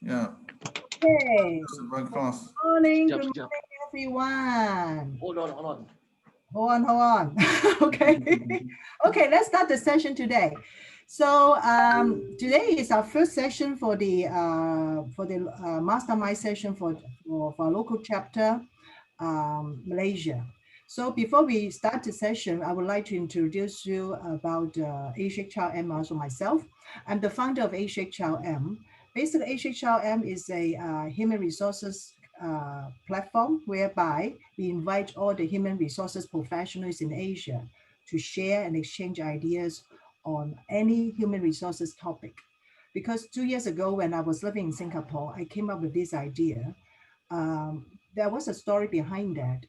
Yeah. Okay. Good Good Sekejap, morning, sekejap. everyone. Hold on, hold on. Hold on. Okay. Okay, let's start the session today. So today is our first session for the mastermind session for our local chapter, Malaysia. So before we start the session, I would like to introduce you about AsiaHRM, also myself. I'm the founder of AsiaHRM. Basically, AsiaHRM is a human resources platform whereby we invite all the human resources professionals in Asia to share and exchange ideas on any human resources topic. Because 2 years ago, when I was living in Singapore, I came up with this idea. um, there was a story behind that.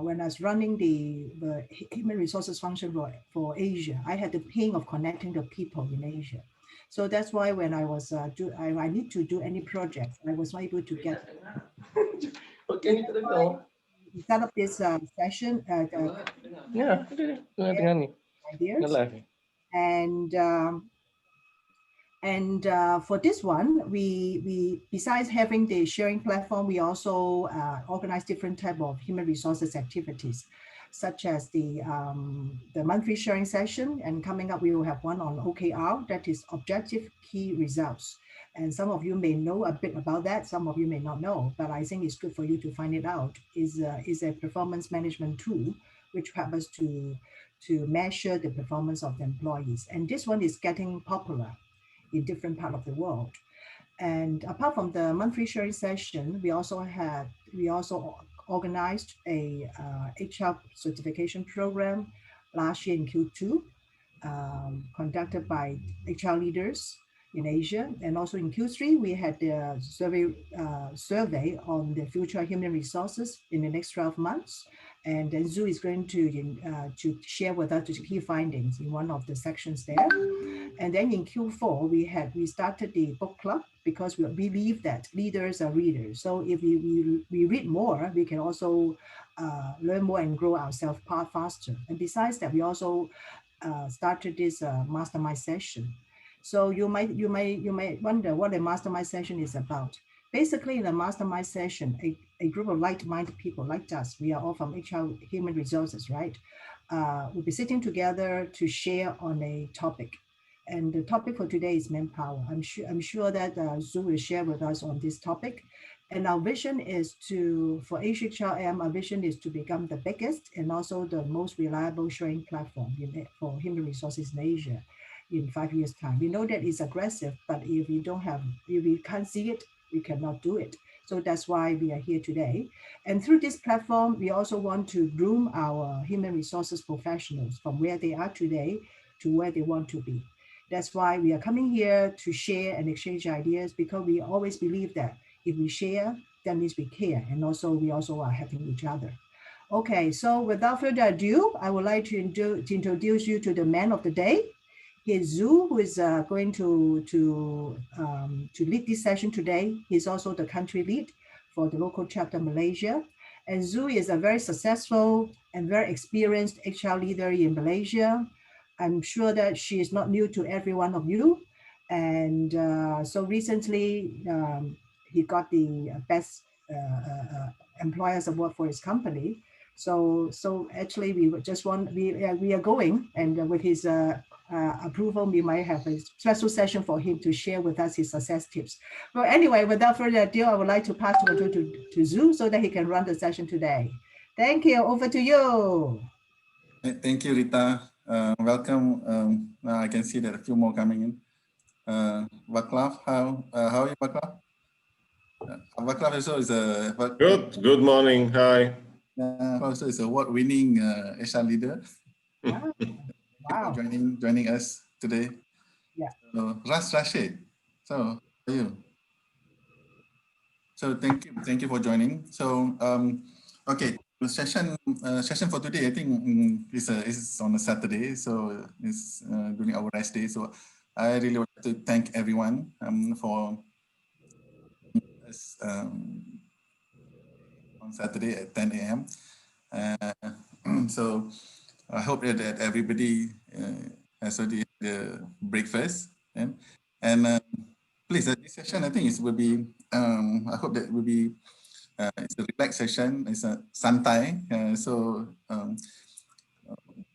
When I was running the human resources function for Asia, I had the pain of connecting the people in Asia. So that's why when I was I need to do any project, I was not able to get. Okay, ni tak dengar. We set up this session Ya, tengah tengah ni. Tengah ideas, live ni. and for this one, we besides having the sharing platform, we also organize different type of human resources activities, such as the monthly sharing session. And coming up, we will have one on OKR, that is objective key results. And some of you may know a bit about that. Some of you may not know, but I think it's good for you to find it out. Is a performance management tool which helps us to measure the performance of the employees. And this one is getting popular in different part of the world. And apart from the monthly sharing session, we also organized a HR certification program last year in Q2, conducted by HR leaders in Asia. And also in Q3, we had the survey on the future human resources in the next 12 months. And then Zhu is going to share with us the key findings in one of the sections there. And then in Q4, we started the book club because we believe that leaders are readers. So if we read more, we can also learn more and grow ourselves faster. And besides that, we also started this mastermind session. So you might wonder what a mastermind session is about. Basically, in a mastermind session, a group of like-minded people like us, we are all from HR Human Resources, right? We'll be sitting together to share on a topic. And the topic for today is manpower. I'm sure that Zhu will share with us on this topic. And our vision is for AsiaHRM, our vision is to become the biggest and also the most reliable sharing platform for human resources in Asia in 5 years' time. We know that it's aggressive, but if we can't see it, we cannot do it. So that's why we are here today. And through this platform, we also want to groom our human resources professionals from where they are today to where they want to be. That's why we are coming here to share and exchange ideas, because we always believe that if we share, that means we care, and also we also are helping each other. Okay, so without further ado, I would like to introduce you to the man of the day. He's Zhu, who is going to lead this session today. He's also the country lead for the local chapter Malaysia. And Zhu is a very successful and very experienced HR leader in Malaysia. I'm sure that she is not new to every one of you. And so recently, he got the best employers award for his company. So actually, we are going, and with his approval, we might have a special session for him to share with us his success tips. Well, anyway, without further ado, I would like to pass to Zhu so that he can run the session today. Thank you. Over to you. Thank you, Rita. Welcome. Now I can see that a few more coming in. Vaclav, how are you, Vaclav? Vaclav also is a Good morning. Hi. Also is award-winning HR leader. Wow. Thank you for joining us today. Yeah. So Rashid. So how are you? So thank you for joining. So okay, the session for today, I think is on a Saturday, so it's during our rest day. So I really want to thank everyone for us on Saturday at 10 a.m. So I hope that everybody has already had the breakfast, and please, this session, I think it will be, I hope that will be, it's a relaxed session, it's a santai, so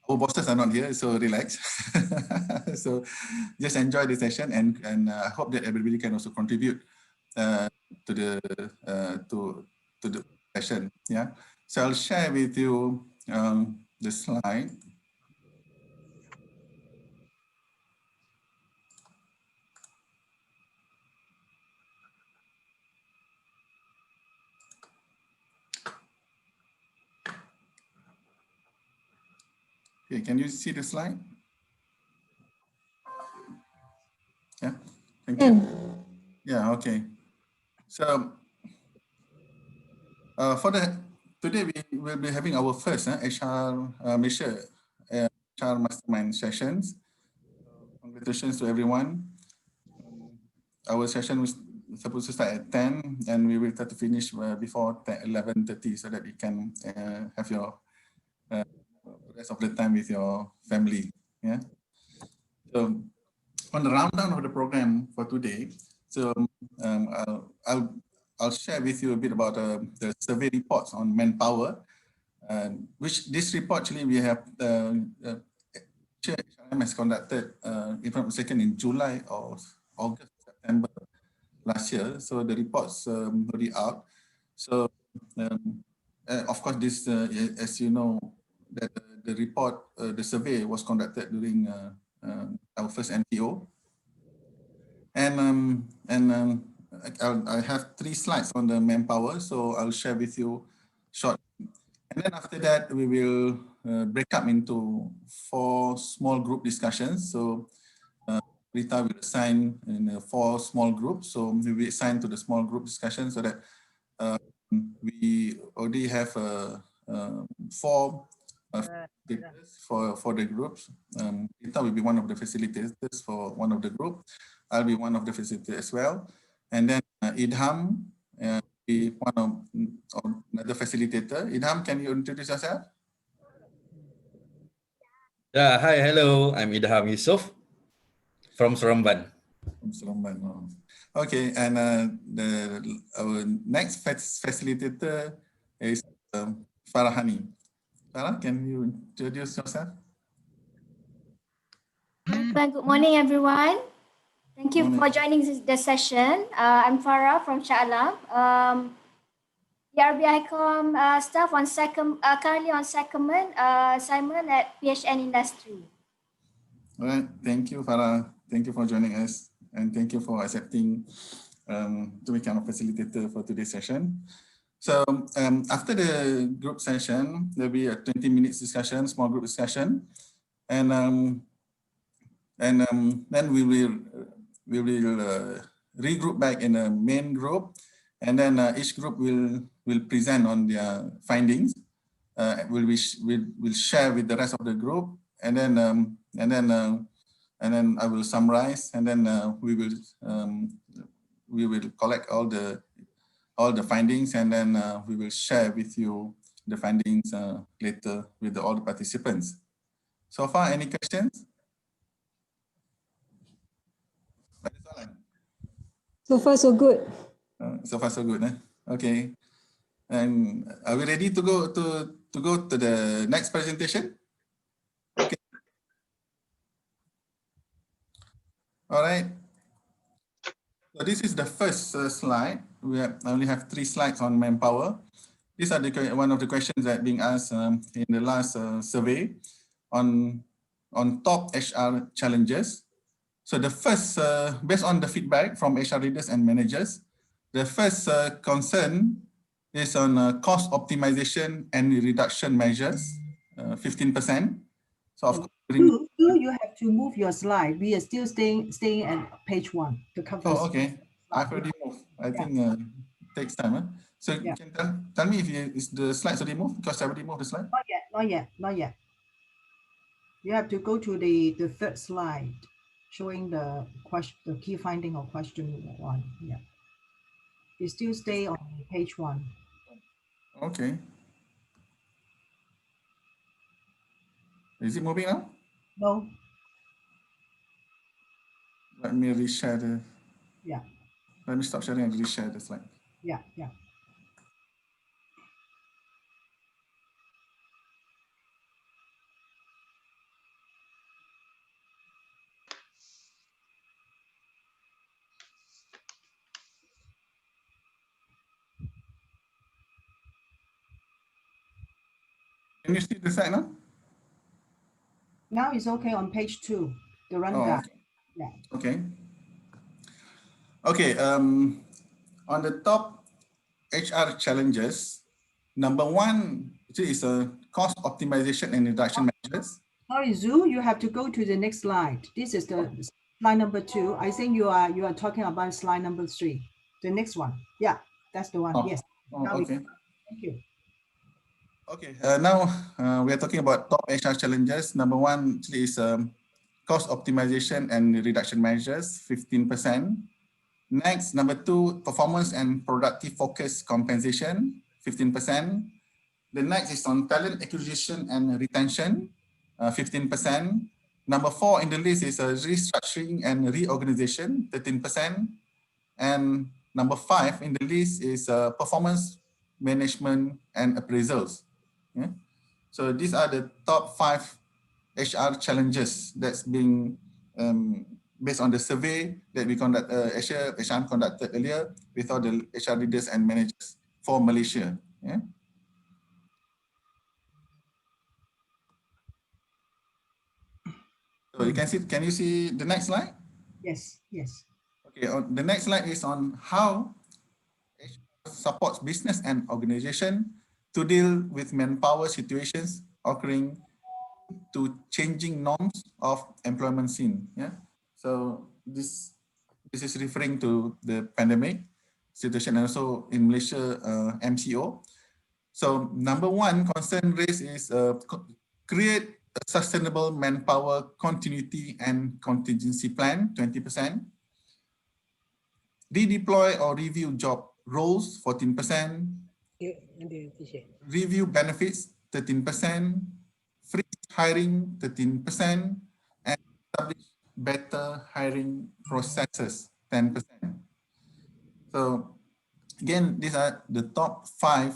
our bosses are not here, so relax. So just enjoy the session, and I hope that everybody can also contribute to the to the session. Yeah. So I'll share with you the slide. Okay, can you see the slide? Yeah. Thank you. Yeah. Okay. So for the today we will be having our first HR Malaysia HR Mastermind sessions. Congratulations to everyone. Our session was supposed to start at 10 and we will try to finish before 11:30 so that you can have your rest of the time with your family. Yeah. So on the rundown of the program for today, so I'll share with you a bit about the survey reports on manpower, which this report actually we have AsiaHRM has conducted, if I'm not mistaken, in July or August, September last year. So the reports already out. So of course, this as you know, that the report, the survey was conducted during our first NPO, and I have 3 slides on the manpower, so I'll share with you short. And then after that, we will break up into 4 small group discussions. So Rita will assign in 4 small groups. So we will assign to the small group discussion so that we already have 4 facilitators for the groups. Rita will be one of the facilitators for one of the group. I'll be one of the facilitators as well. And then Idham be one of another facilitator. Idham, can you introduce yourself? Yeah, hi, hello. I'm Idham Yusuf from Seremban. From Seremban. Oh. Okay, and our next facilitator is Farahani. Farah, can you introduce yourself? Good morning, everyone. Thank you for joining the session. I'm Farah from Shah Alam. ARBICOM staff on currently on secondment assignment at PHN Industry. All right, thank you, Farah. Thank you for joining us, and thank you for accepting to become a facilitator for today's session. So after the group session, there'll be a 20 minutes discussion, small group discussion, and then we will regroup back in a main group, and then each group will present on their findings. We'll share with the rest of the group, and then I will summarize, and then we will collect all the findings, and then we will share with you the findings later with all the participants. So far, any questions? So far, so good. So far, so good. Okay. And are we ready to go to the next presentation? Okay. All right. So this is the first slide. I only have 3 slides on manpower. These are one of the questions that being asked in the last survey on top HR challenges. So the first, based on the feedback from HR leaders and managers, the first concern is on cost optimization and reduction measures, 15%. So of course, you have to move your slide. We are still staying at page 1 to cover. Oh, okay. I've already moved. I think it takes time. So you can tell me if is the slides already moved, because I already moved the slide. Not yet. You have to go to the 3rd slide, showing the key finding of question 1. Yeah. You still stay on page 1. Okay. Is it moving now? No. Let me reshare the. Yeah. Let me stop sharing and reshare the slide. Yeah. Yeah. Can you see the slide now? Now it's okay on page 2, the Oh, rundown. okay. Yeah. Okay. Okay. On the top HR challenges, number one is a cost optimization and reduction measures. Sorry, Zhu, you have to go to the next slide. This is the slide number 2. I think you are talking about slide number 3. The next one. Yeah, that's the one. Oh, Yes. oh, Now okay. thank you. Okay. Now we are talking about top HR challenges. Number one is cost optimization and reduction measures, 15%. Next, number two, performance and productive focus compensation, 15%. The next is on talent acquisition and retention, 15%. Number four in the list is restructuring and reorganization, 13%. And number five in the list is performance management and appraisals. Yeah? So these are the top 5 HR challenges that's being based on the survey that we conduct, AsiaHRM conducted earlier with all the HR leaders and managers for Malaysia. Yeah? So you can you see the next slide? Yes. Yes. Okay, the next slide is on how HR supports business and organization to deal with manpower situations occurring to changing norms of employment scene. Yeah. So this is referring to the pandemic situation and also in Malaysia MCO. So number one concern raised is create a sustainable manpower continuity and contingency plan, 20%. Redeploy or review job roles, 14%. Review benefits, 13%. Freeze hiring, 13%. And establish better hiring processes, 10%. So again, these are the top 5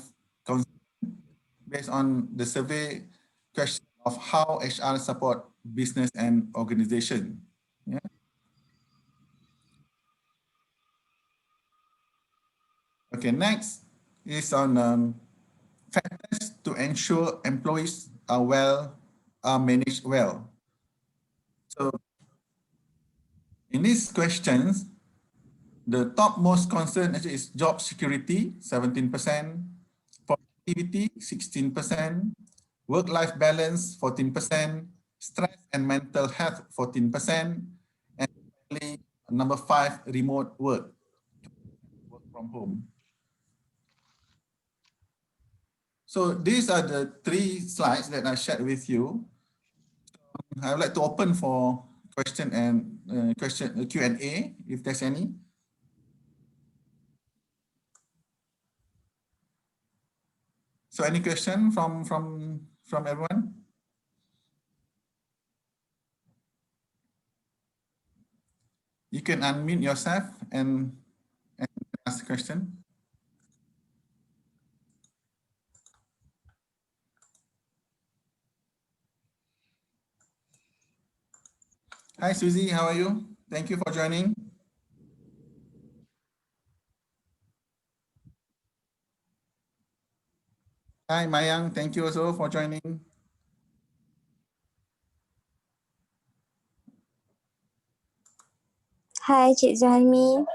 based on the survey question of how HR support business and organization. Yeah. Okay, next is on factors to ensure employees are managed well. So in these questions, the top most concern actually is job security, 17%, productivity, 16%, work-life balance, 14%, stress and mental health, 14%, and finally, number 5, remote work from home. So these are the 3 slides that I shared with you. I would like to open for question and Q&A, if there's any. So any question from everyone? You can unmute yourself and ask the question. Hi, Susie, how are you? Thank you for joining. Hi, Mayang, thank you also for joining. Hi, Cik Zahmi.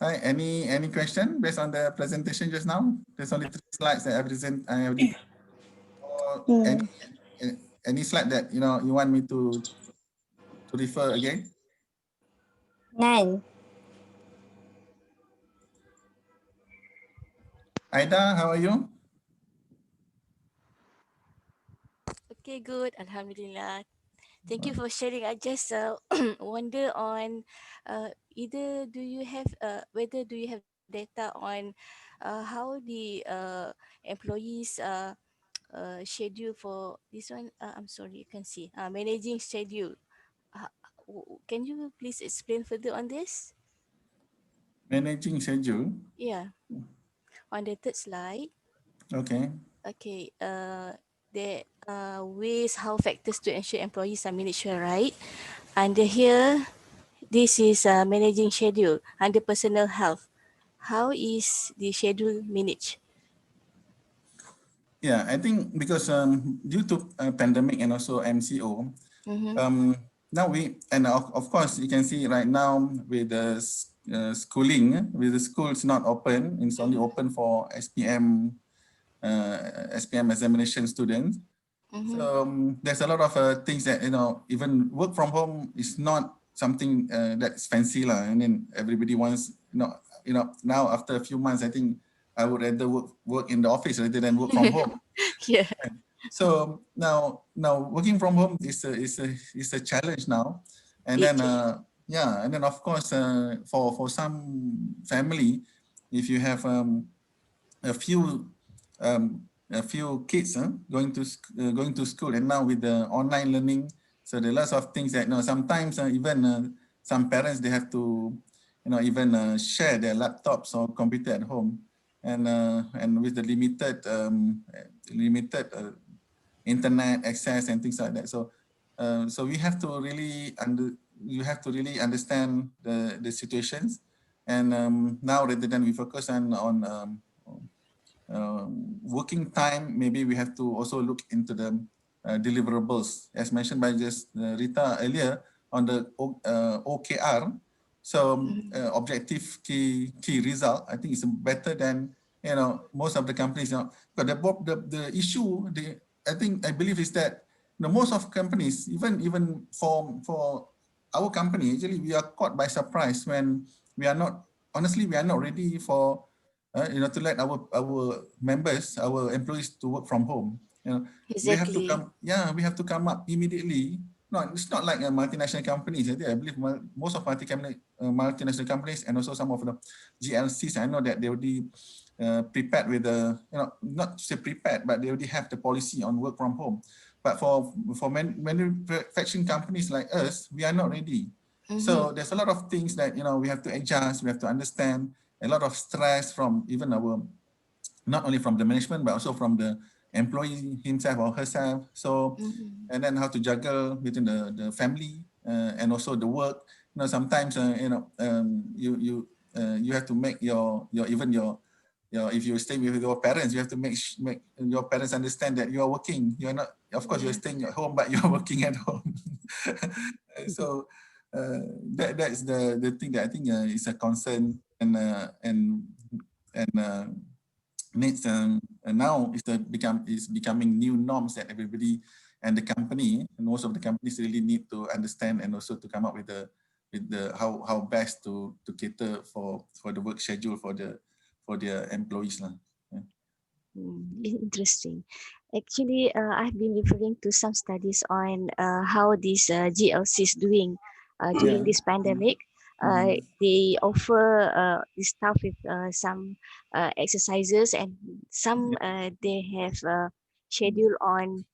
Hi, any question based on the presentation just now? There's only 3 slides that I present. I already or any slide that you want me to refer again? None. Aida, how are you? Okay, good. Alhamdulillah. Thank you for sharing. I just wonder on either do you have whether do you have data on how the employees schedule for this one. I'm sorry, you can see managing schedule. can you please explain further on this? Managing schedule. Yeah, on the third slide. Okay. Okay, there are ways how factors to ensure employees are managed well, right? Under here, this is managing schedule under personal health. How is the schedule managed? Yeah, I think because due to pandemic and also MCO, Mm-hmm. now of course you can see right now with the schooling, with the schools not open, it's only open for SPM examination students. Mm-hmm. So there's a lot of things that, even work from home is not something that's fancy lah. And then everybody wants, now after a few months, I think I would rather work in the office rather than work from home. Yeah. So now working from home is a challenge now. And then yeah, and then of course for some family, if you have a few kids going to school, and now with the online learning, so there are lots of things that sometimes even some parents, they have to even share their laptops or computer at home, and with the limited internet access and things like that. So so we have to really understand the situations, and now rather than we focus on working time, maybe we have to also look into the deliverables, as mentioned by just Rita earlier on the OKR. So objective key result, I think is better than most of the companies. But the issue, I believe is that most of companies, even for our company, actually we are caught by surprise when we are not ready for to let our members, our employees to work from home. We have to Exactly. come up immediately. No, it's not like multinational companies. I believe most of multinational companies and also some of the GLCs, I know that they already prepared with the, not to say prepared, but they already have the policy on work from home. But for manufacturing companies like us, we are not ready. So there's a lot of things that we have to adjust, we have to understand, a lot of stress from even not only from the management, but also from the employee himself or herself. So, and then how to juggle between the family and also the work. Sometimes you have to make your if you stay with your parents, you have to make your parents understand that you are working. You are not, of course, you're staying at home, but you're working at home. So that's the thing that I think is a concern, and needs now is becoming new norms that everybody and the company, and most of the companies really need to understand, and also to come up with the how best to cater for the work schedule for their employees lah. Interesting. Actually, I've been referring to some studies on how this GLC is doing during this pandemic. They offer this stuff with some exercises, and some they have schedule on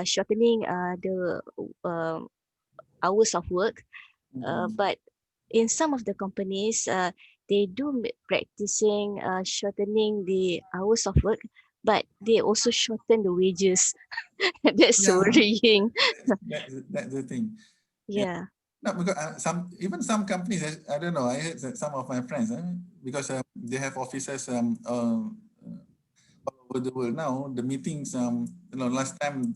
shortening the hours of work. But in some of the companies, they do practicing shortening the hours of work, but they also shorten the wages. That's worrying. That's the thing. Yeah. No, because some companies, I don't know, I heard that some of my friends, because they have offices all over the world now. The meetings, last time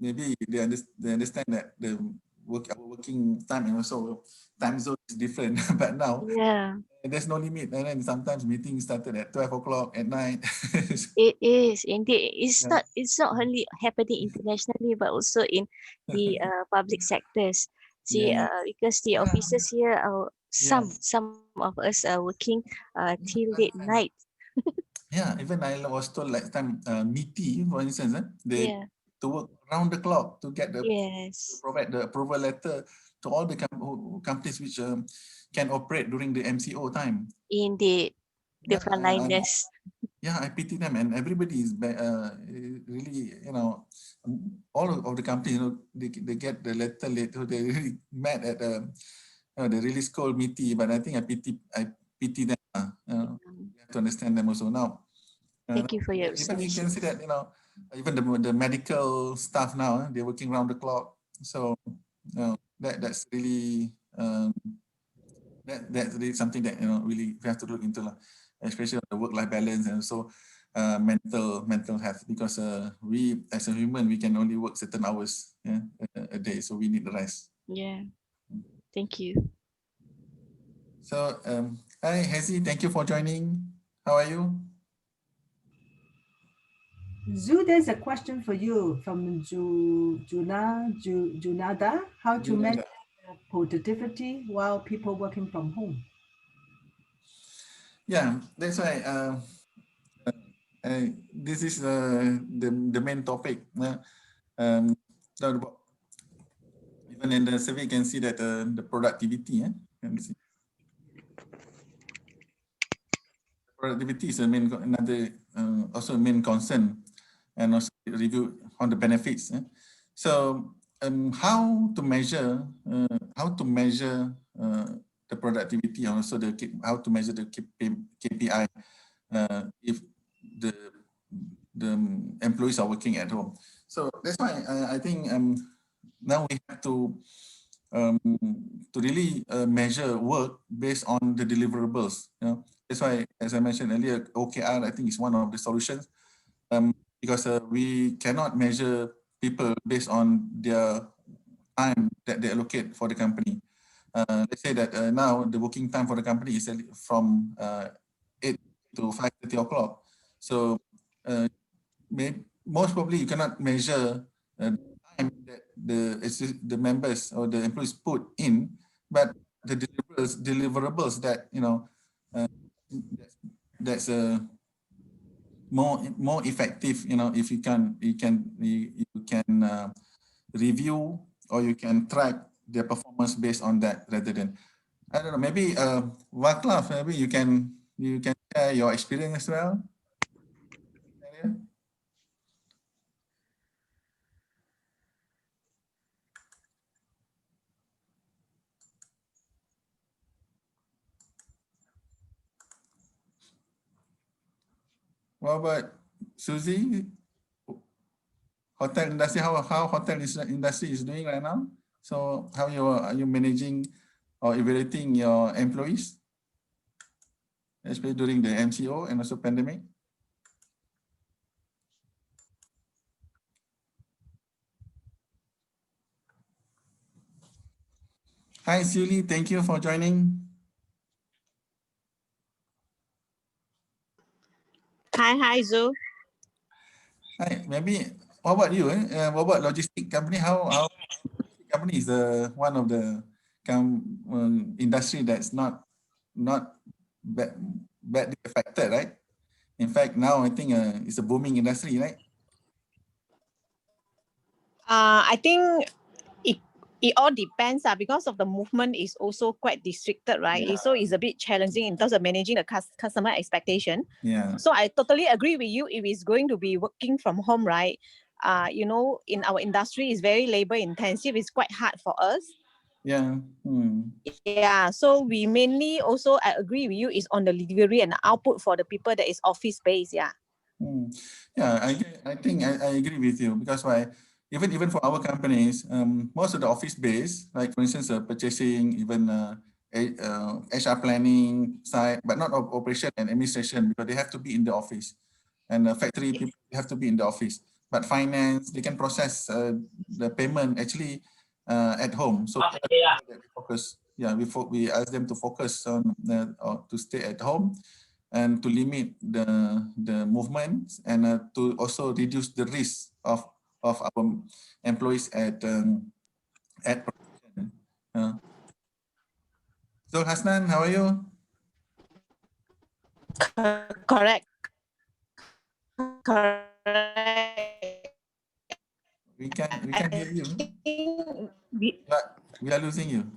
maybe they understand that our working time and also time zone is different, but now there's no limit, and then sometimes meetings started at 12 o'clock at night. It is indeed. It's not only happening internationally, but also in the public sectors. See, because the officers here are some of us are working till late night. Yeah, even I was told last time, MITI, for instance, they to work round the clock to get to provide the approval letter to all the companies which can operate during the MCO time. Indeed, the frontliners. yeah, I pity them, and everybody is really, all of the companies, they get the letter late, so they really mad at they really scold me, but I think I pity them. You have to understand them also now. Thank you for your Even you can explanation. see that, even the medical staff now, they're working round the clock. So, that's really that's really something that really we have to look into, especially on the work-life balance and also mental health, because we as a human, we can only work certain hours, a day, so we need the rest. Yeah. Thank you. So, hi Hezi, thank you for joining. How are you? Zhu, there's a question for you from Junada. How to manage productivity while people working from home? Yeah, that's why this is the main topic. Even in the survey, you can see that the productivity. Can see. Productivity is also a main concern, and also review on the benefits. So, how to measure the productivity, and also how to measure the KPI if the employees are working at home. So that's why I think now we have to really measure work based on the deliverables. That's why, as I mentioned earlier, OKR I think is one of the solutions, because we cannot measure people based on their time that they allocate for the company. Let's say that now the working time for the company is from 8 to 5:30 o'clock. So most probably you cannot measure the time that the members or the employees put in, but the deliverables that that's more effective. If you can review, or you can track their performance based on that, rather than, I don't know, maybe Vaclav, maybe you can share your experience as well. What about Susie? Hotel industry, how hotel industry is doing right now? So how are you managing or evaluating your employees, especially during the MCO and also pandemic? Hi, Suli, thank you for joining. Hi, Zo. Hi, maybe, what about you? What about logistic company? How company is one of the industry that's not badly affected, right? In fact, now I think it's a booming industry, right? I think it all depends because of the movement is also quite restricted, right? Yeah. So it's a bit challenging in terms of managing the customer expectation. Yeah. So I totally agree with you. If it's going to be working from home, right? In our industry, it's very labor intensive. It's quite hard for us. Yeah. Yeah. So we mainly also, I agree with you, is on the delivery and output for the people that is office based. Yeah. Yeah, I think I agree with you, because why? Even for our companies, most of the office base, like for instance, purchasing, even HR planning side, but not operation and administration, because they have to be in the office, and factory people have to be in the office. But finance, they can process the payment actually at home. So we focus. Yeah, we ask them to focus on to stay at home, and to limit the movement, and to also reduce the risk of our employees at production. So Hasnan, how are you? Correct. We can hear you. But we are losing you.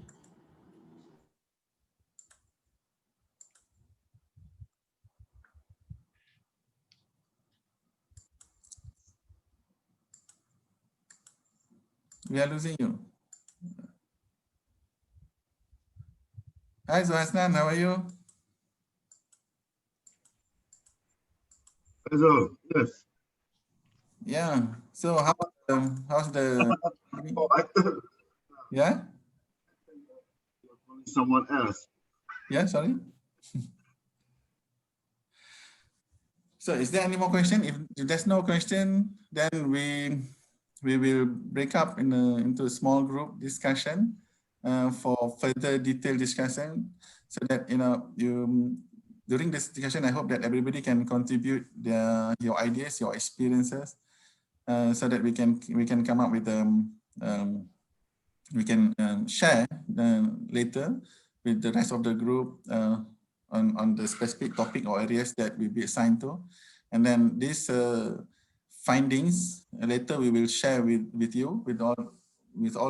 We are losing you. Hi, Zuhasnan, how are you? Hello. Yes. Yeah. So how's the Oh, I thought yeah? you're calling someone else. Yeah, sorry. So is there any more question? If there's no question, then we will break up into a small group discussion for further detailed discussion, so that during this discussion, I hope that everybody can contribute your ideas, your experiences, so that we can come up with we can share later with the rest of the group on the specific topic or areas that will be assigned to. And then these findings later we will share with you, with all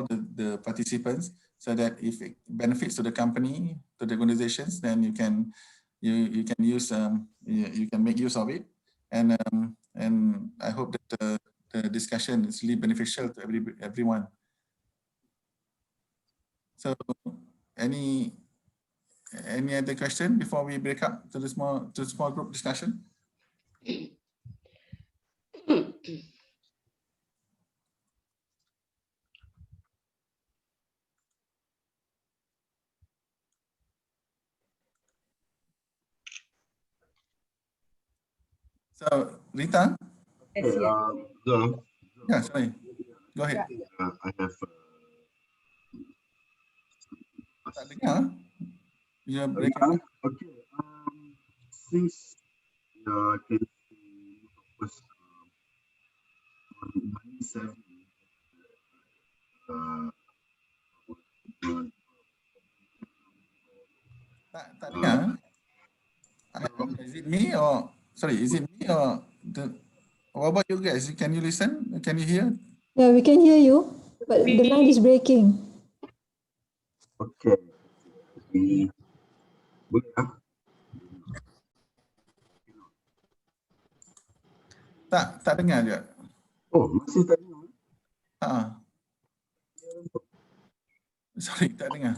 the participants, so that if it benefits to the company, to the organizations, then you can use you can make use of it. And I hope that the discussion is really beneficial to everyone. So any other question before we break up to the small group discussion? So Rita? Yes, yeah. Yeah, sorry. Go ahead. I have Tak dengar. You're breaking up. okay. Since I can focus on money saving, Tak dengar. Is it me or sorry? Is it me or what about you guys? Can you listen? Can you hear? Yeah, we can hear you, but the line is breaking. okay. Boleh ah? Tak dengar je. Oh, masih tak dengar. Sorry, tak dengar.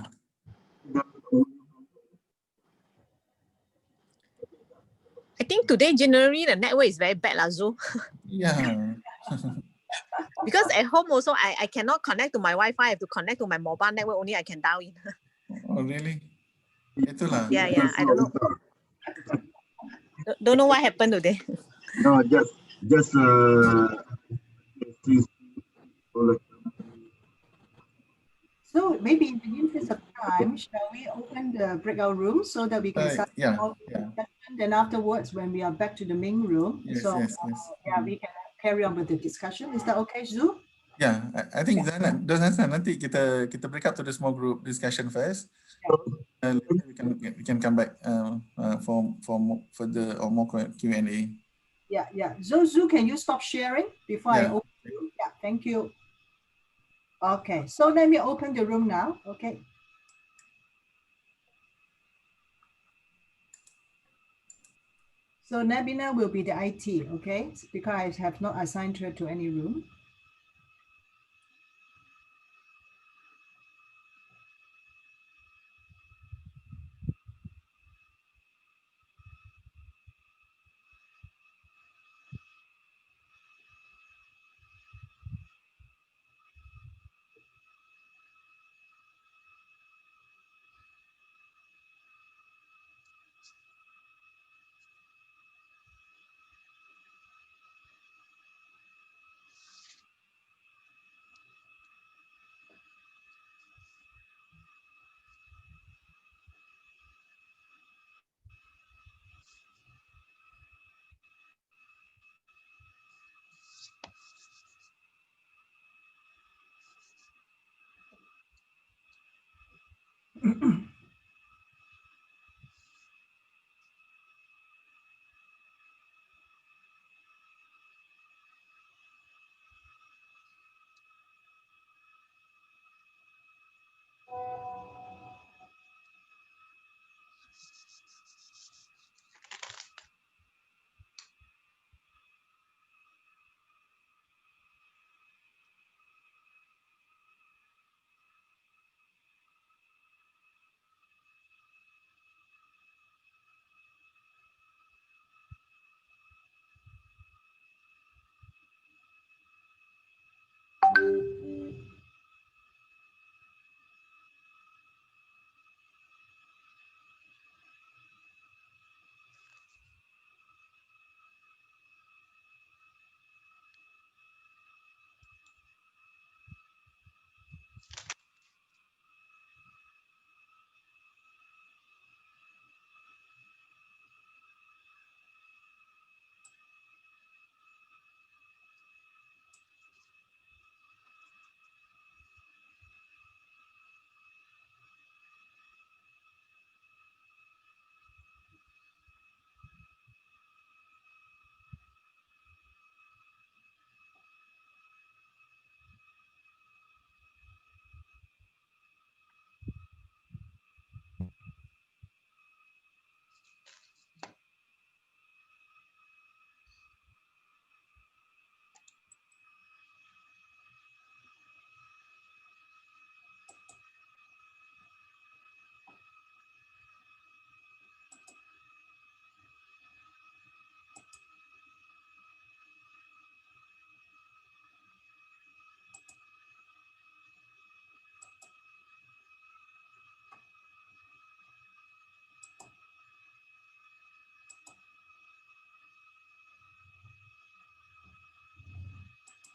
I think today generally the network is very bad, Lazo. Yeah. Because at home also I cannot connect to my Wi-Fi. I have to connect to my mobile network. Only I can dial in. Oh really? Itulah. Yeah. I don't know. Don't know what happened today. No, just So maybe in the interest of time, shall we open the breakout room so that we can start yeah. discussion? Then afterwards, when we are back to the main room, Yes. yeah, we can carry on with the discussion. Is that okay, Zhu? Yeah, I think Hassan, nanti kita break up to the small group discussion first. And later we can come back for further or more Q&A. Yeah. Zhu, can you stop sharing before I open the room? Yeah, thank you. Okay, so let me open the room now. Okay. So Nabina will be the IT, okay? Because I have not assigned her to any room.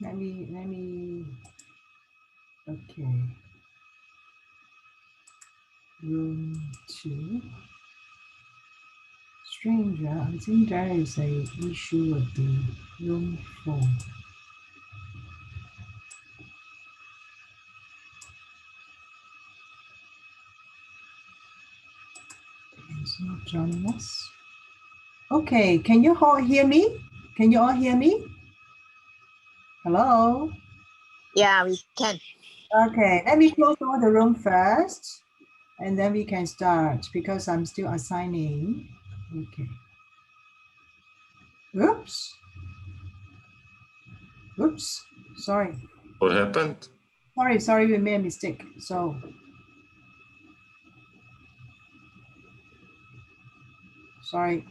Let me, okay. Room 2. Stranger, I think there is a issue with the room 4. It's not joining us. Okay, can you all hear me? Can you all hear me? Hello? Yeah, we can. Okay, let me close all the room first, and then we can start because I'm still assigning. Okay. Oops. Oops. Sorry. What happened? Sorry, we made a mistake. So, sorry.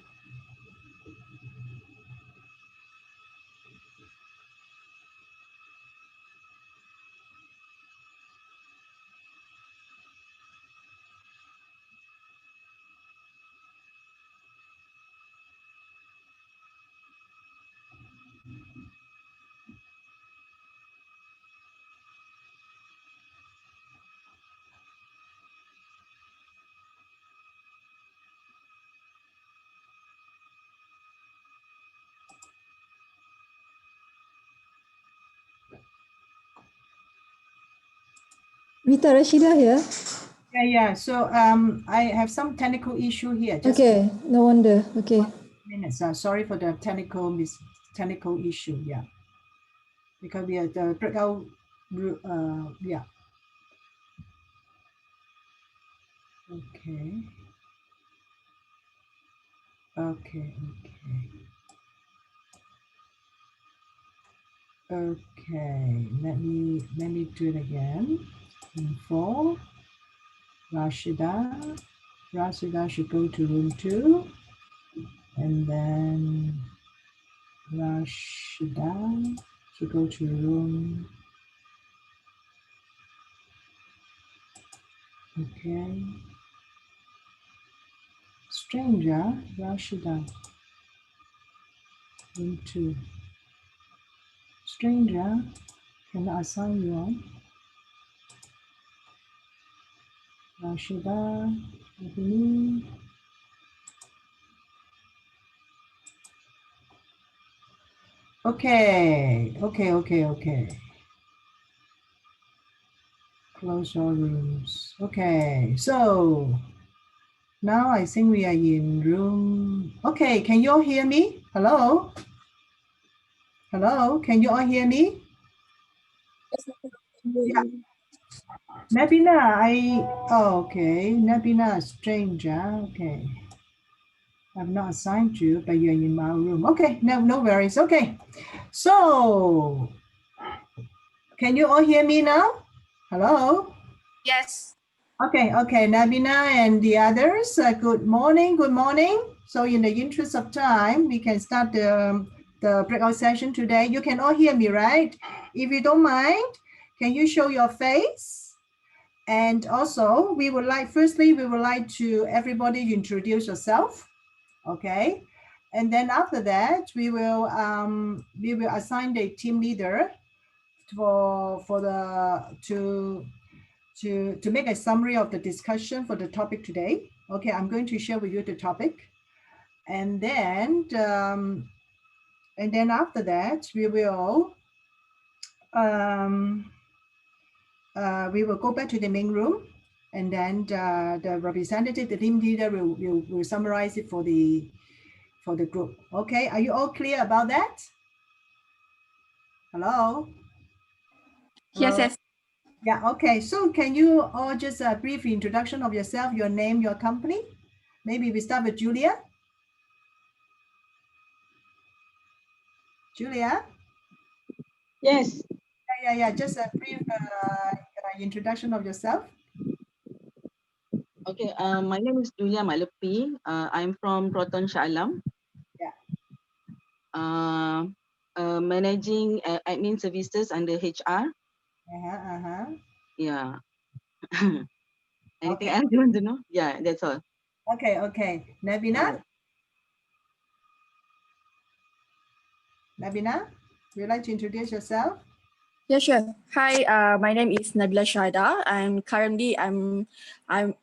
Rita Rashida here. Yeah. So, I have some technical issue here. Just Okay, no wonder. Okay. minutes. Sorry for the technical issue. Yeah, because we are the breakout. Yeah. Okay. Okay. Let me do it again. Info. Rashida should go to room 2, and then Rashida should go to room. Okay. Stranger, Rashida, room 2. Stranger, can I assign you on? Rashida, me. Okay. Close all rooms. Okay, so now I think we are in room. Okay, can you all hear me? Hello? Hello, can you all hear me? Yeah. Nabina, okay. Nabina, stranger. Okay. I've not assigned you, but you're in my room. Okay, no worries. Okay. So, can you all hear me now? Hello? Yes. Okay, Nabina and the others, good morning. So in the interest of time, we can start the breakout session today. You can all hear me, right? If you don't mind, can you show your face? And also, firstly, we would like to everybody introduce yourself, okay? And then after that, we will assign the team leader to make a summary of the discussion for the topic today. Okay, I'm going to share with you the topic. And then after that, we will go back to the main room, and then the representative, the team leader will summarize it for the group. Okay, are you all clear about that? Hello? Yes. Yeah, okay. So can you all just a brief introduction of yourself, your name, your company? Maybe we start with Julia. Julia? Yes. Yeah. Just a brief introduction of yourself. Okay. My name is Julia Malupi. I'm from Proton Shah Alam. Yeah. Managing admin services under HR. Yeah. Anything else you want to know? Yeah, that's all. Okay. Nabina? Nabina, would you like to introduce yourself? Yeah, sure. Hi, my name is Nabila Shahada.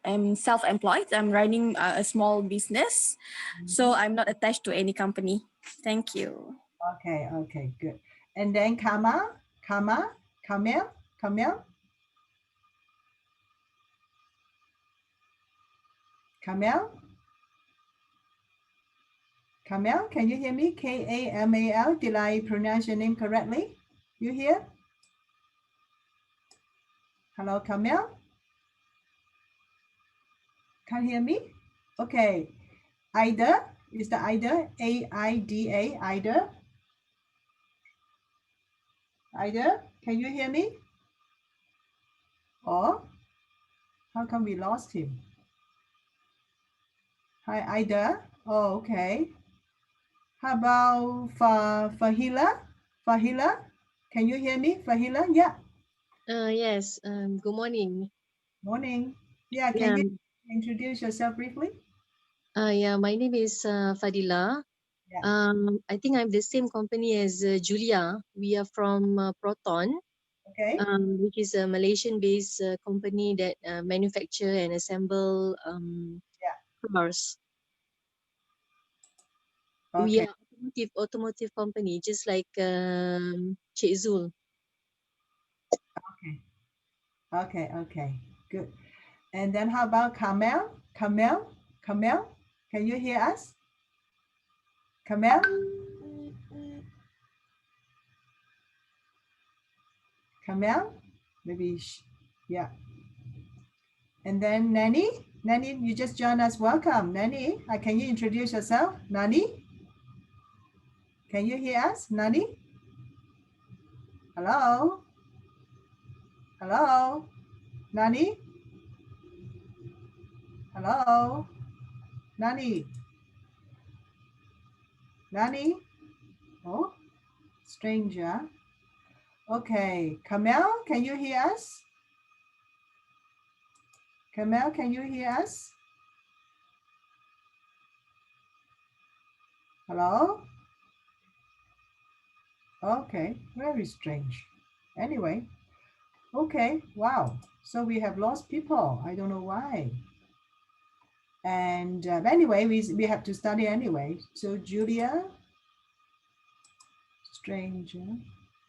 I'm self-employed. I'm running a small business, so I'm not attached to any company. Thank you. Okay, okay, good. And then Kamel, Kamel. Kamel, can you hear me? Kamal. Did I pronounce your name correctly? You hear? Hello, Kamel? Can't hear me? Okay. Ida, is the Ida? A-I-D-A, Ida? Ida, can you hear me? Or how come we lost him? Hi, Ida. Oh, okay. How about Fahila? Fahila, can you hear me? Fahila, yeah. Yes, good morning. Morning. Yeah, Yeah, can you introduce yourself briefly? yeah, my name is Fadila. Yeah. I think I'm the same company as Julia. We are from Proton, Okay. which is a Malaysian-based company that manufacture and assemble cars. We Okay. are automotive company, just like Cik Zul. Okay. Okay. Okay. Good. And then how about Kamel? Kamel? Can you hear us? Kamel? Kamel? Maybe, yeah. And then Nani? Nani, you just joined us. Welcome, Nani. Can you introduce yourself? Nani? Can you hear us? Nani? Hello? Hello? Nani? Hello? Nani? Nani? Oh, stranger. Okay. Kamel, can you hear us? Kamel, can you hear us? Hello? Okay, very strange. Anyway, okay, wow. So we have lost people. I don't know why. And anyway, we have to study anyway. So Julia, stranger,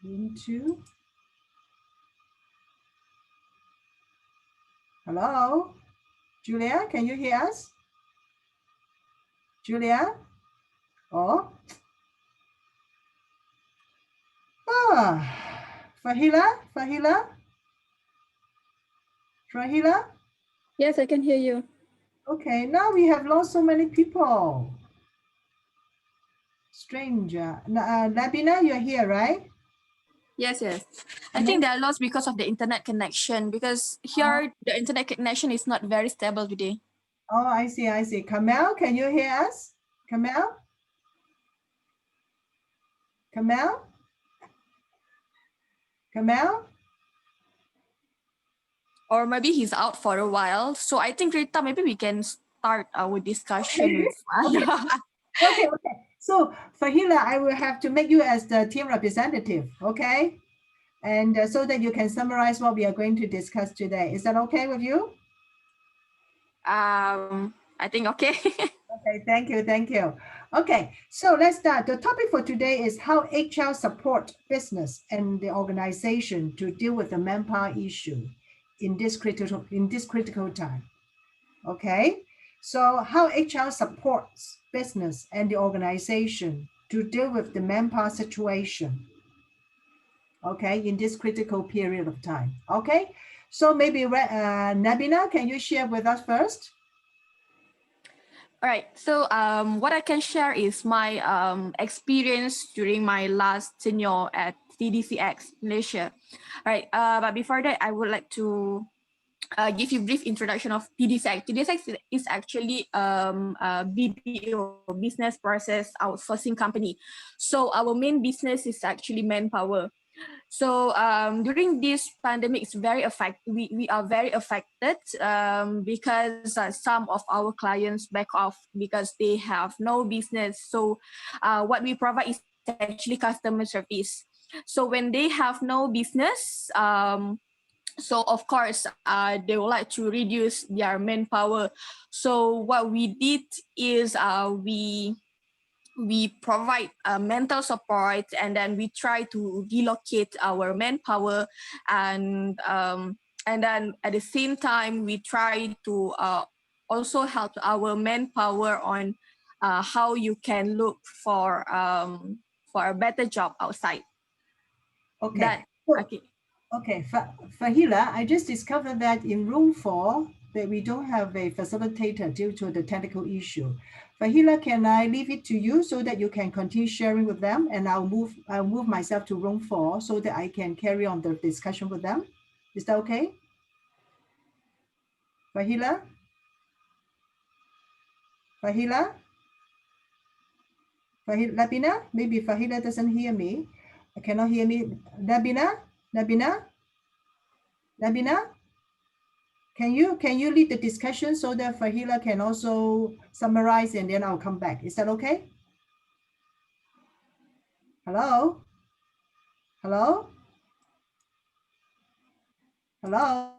into. Hello? Julia, can you hear us? Julia? Oh? Fahila? Fahila? Yes, I can hear you. Okay, now we have lost so many people. Stranger. Labina, you're here, right? Yes, yes. I think they are lost because of the internet connection. Because here the internet connection is not very stable today. Oh, I see. Kamel, can you hear us? Kamel? Or maybe he's out for a while. So I think Rita, maybe we can start our discussion with Fahila. Okay. So Fahila, I will have to make you as the team representative, okay? And so that you can summarize what we are going to discuss today. Is that okay with you? I think okay. Okay, thank you. Okay, so let's start. The topic for today is how HR support business and the organization to deal with the manpower issue in this critical time. Okay, so how HR supports business and the organization to deal with the manpower situation, okay, in this critical period of time. Okay, so maybe Nabina, can you share with us first? All right. So what I can share is my experience during my last tenure at TDCX Malaysia. All right. But before that, I would like to give you a brief introduction of TDCX. TDCX is actually a BPO, business process outsourcing company. So our main business is actually manpower. So during this pandemic, we are very affected because some of our clients back off because they have no business. So what we provide is actually customer service. So when they have no business, so of course, they would like to reduce their manpower. So what we did is we provide mental support, and then we try to relocate our manpower, and then at the same time we try to also help our manpower on how you can look for a better job outside. Okay. That So- okay. Okay, Fahila, I just discovered that in room 4, that we don't have a facilitator due to the technical issue. Fahila, can I leave it to you so that you can continue sharing with them, and I'll move myself to room 4 so that I can carry on the discussion with them. Is that okay? Fahila? Fahila? Labina? Maybe Fahila doesn't hear me. I cannot hear me. Labina? Labina? Labina? Can you lead the discussion so that Fahila can also summarize, and then I'll come back? Is that okay? Hello? Hello? Hello?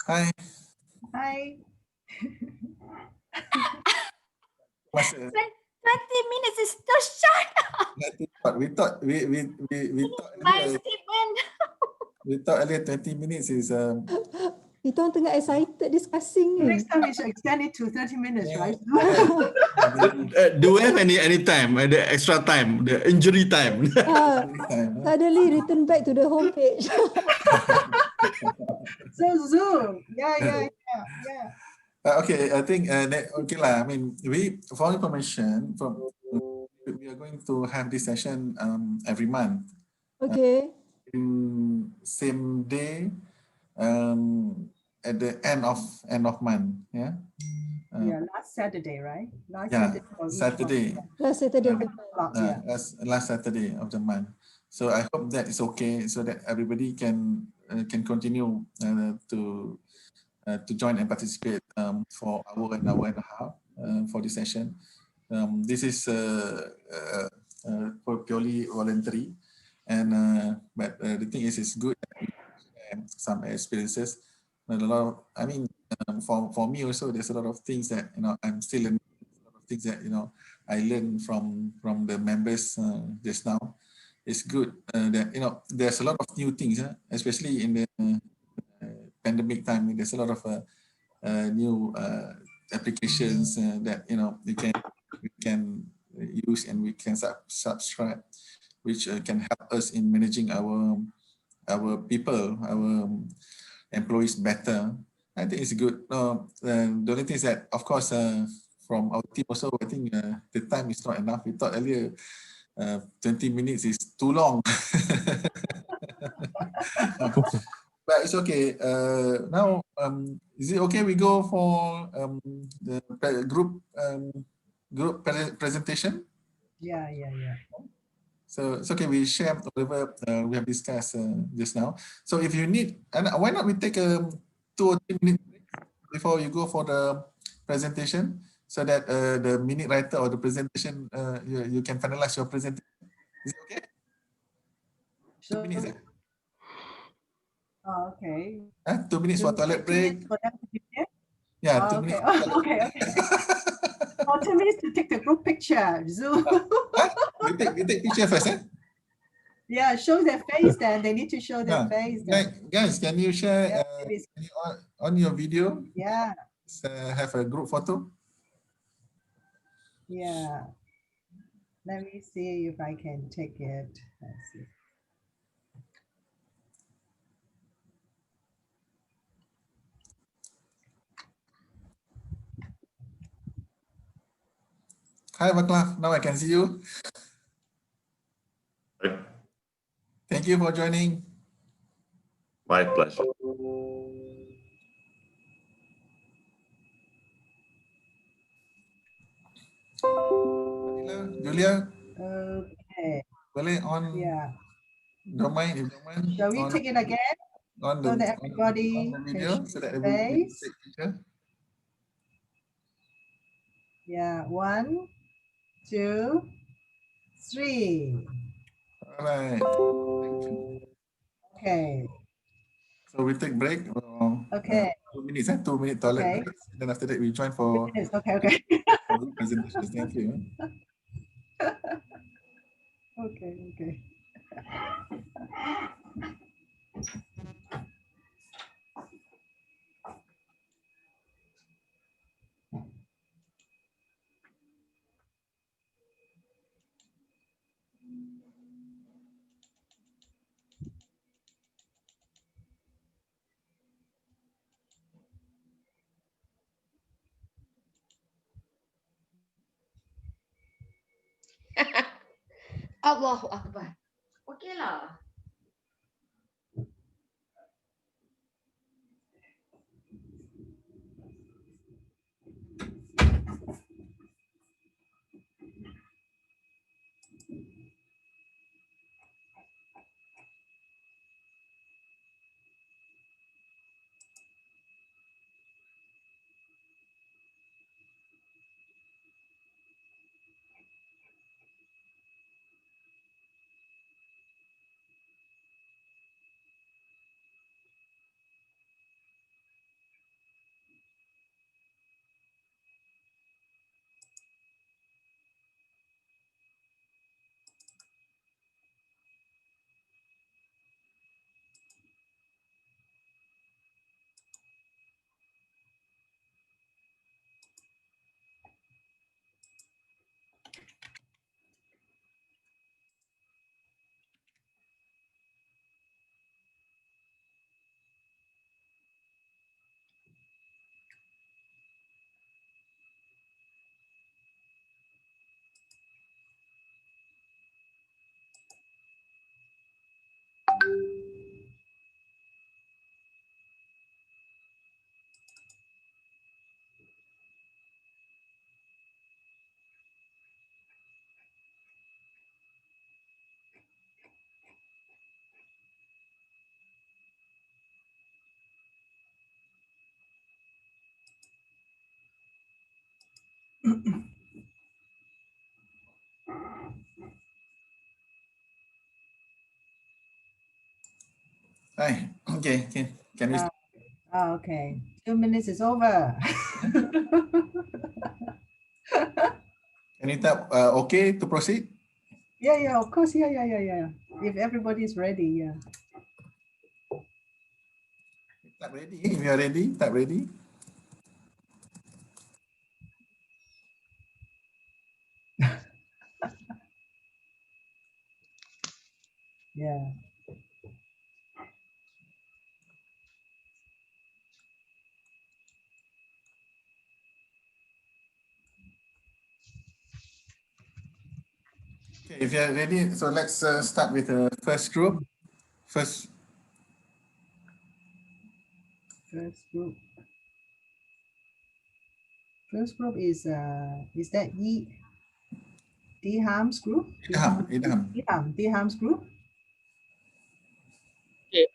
Hi. Hi. What's 20 minutes is too short. we thought My earlier, statement. we thought earlier 20 minutes is Kita orang tengah excited discussing ni. Next time we should extend it to 30 minutes, right? Do we have any time, the extra time, the injury time? Suddenly return back to the homepage. So Zoom, yeah. okay, I think okay lah. I mean, for information, we are going to have this session every month. Okay. In same day, at the end of month. Yeah. Yeah, last Saturday, right? Last Yeah, Saturday. of each Saturday. month. Last Saturday of the month. Yeah. Last Saturday of the month. So I hope that is okay, so that everybody can continue to join and participate for hour and a half for this session. This is purely voluntary, and but the thing is, it's good that we share some experiences. But a lot of, I mean, for me also, there's a lot of things that I'm still learning. A lot of things that I learned from the members just now. It's good that there's a lot of new things, especially in the pandemic time. There's a lot of new applications that we can use, and we can subscribe, which can help us in managing our people, our employees better. I think it's good. The only thing is that, of course, from our team also, I think the time is not enough. We thought earlier 20 minutes is too long. But it's okay. Now, is it okay we go for the group presentation? Yeah. So it's okay, we share whatever we have discussed just now. So if you need, and why not we take a 2 or 3 minute break before you go for the presentation, so that the minute writer or the presentation, you can finalize your presentation. Is it okay? 2 minutes, eh? Oh, okay. 2 minutes for toilet 2 break. minutes for them to prepare? Yeah, 2 Oh, okay. minutes for toilet Okay. Oh, 2 minutes to take the group picture. Zoom. We take picture first, eh? Yeah, show their face then. They need to show their face. Guys, can you share on your video? Yeah. Have a group photo. Yeah. Let me see if I can take it. Let's see. Hi, Vaklav. Now I can see you. Thank you for joining. My pleasure. Julia. Okay. Boleh on. Yeah. Don't mind, if don't mind. Shall we take it again? On the, so that everybody on the video, can so that see everybody can face. take picture. Yeah. 1, 2, 3. All right. Okay. So we take break. Okay. 2 minutes, 2 minute toilet Okay. break. Then after that, we join for Okay. presentations. Thank you. Okay. Allahu Akbar. Okey lah. Hi. Okay. Can we? Okay. 2 minutes is over. Can you tap okay to proceed? Yeah, of course. Yeah. If everybody's ready, yeah. Tap ready. If you are ready, tap ready. Yeah. Okay, if you are ready, so let's start with the first group. First group. First group is that Deham's group? Deham's group. Okay.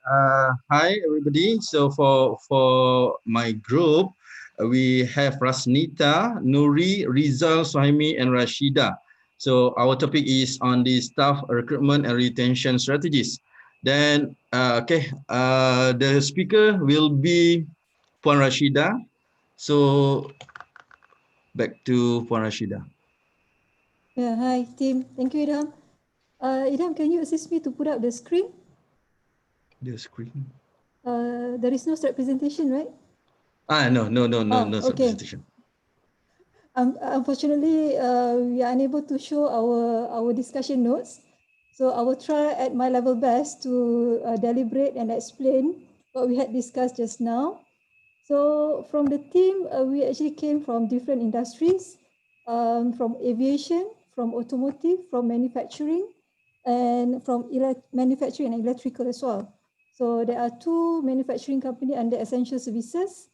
Hi everybody. So for my group, we have Rasnita, Nuri, Rizal, Suhaimi, and Rashida. So our topic is on the staff recruitment and retention strategies. Then the speaker will be Puan Rashida. So back to Puan Rashida. Yeah, hi team. Thank you, Idham. Idham, can you assist me to put up the screen? The screen. There is no slide presentation, right? No Okay. presentation. Unfortunately, we are unable to show our discussion notes. So I will try at my level best to deliberate and explain what we had discussed just now. So from the team, we actually came from different industries, from aviation, from automotive, from manufacturing, and from manufacturing and electrical as well. So there are 2 manufacturing companies under essential services.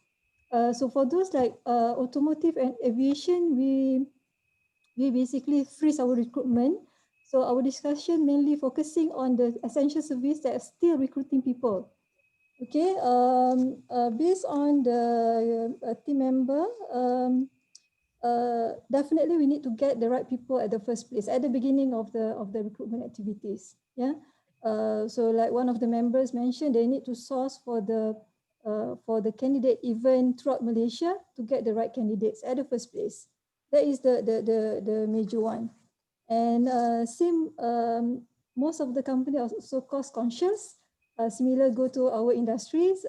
So for those like automotive and aviation, we basically freeze our recruitment. So our discussion mainly focusing on the essential service that are still recruiting people. Okay, based on the team member, definitely we need to get the right people at the first place at the beginning of the recruitment activities. Yeah, so like one of the members mentioned, they need to source for the candidate even throughout Malaysia to get the right candidates at the first place. That is the major one. And same, most of the company are also cost conscious. Similar go to our industries.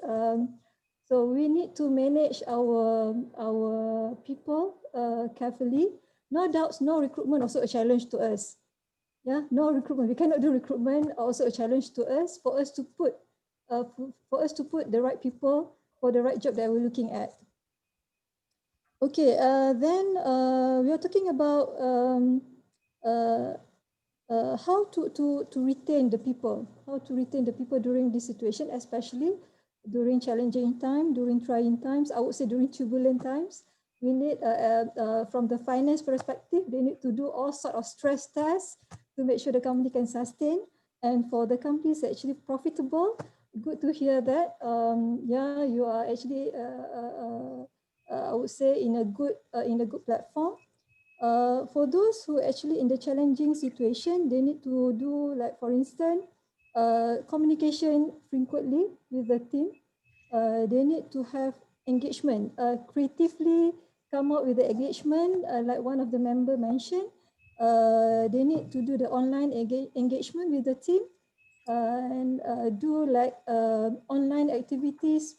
So we need to manage our people carefully. No doubts, no recruitment also a challenge to us. Yeah, no recruitment. We cannot do recruitment. Also a challenge to us for us to put the right people for the right job that we're looking at. Okay, then we are talking about how to retain the people, during this situation, especially during challenging time, during trying times. I would say during turbulent times. We need, from the finance perspective, they need to do all sort of stress tests to make sure the company can sustain. And for the companies actually profitable, good to hear that. Yeah, you are actually, I would say, in a good platform. For those who actually in the challenging situation, they need to do, like for instance, communication frequently with the team. They need to have engagement, creatively come up with the engagement, like one of the member mentioned. They need to do the online engagement with the team and do like online activities,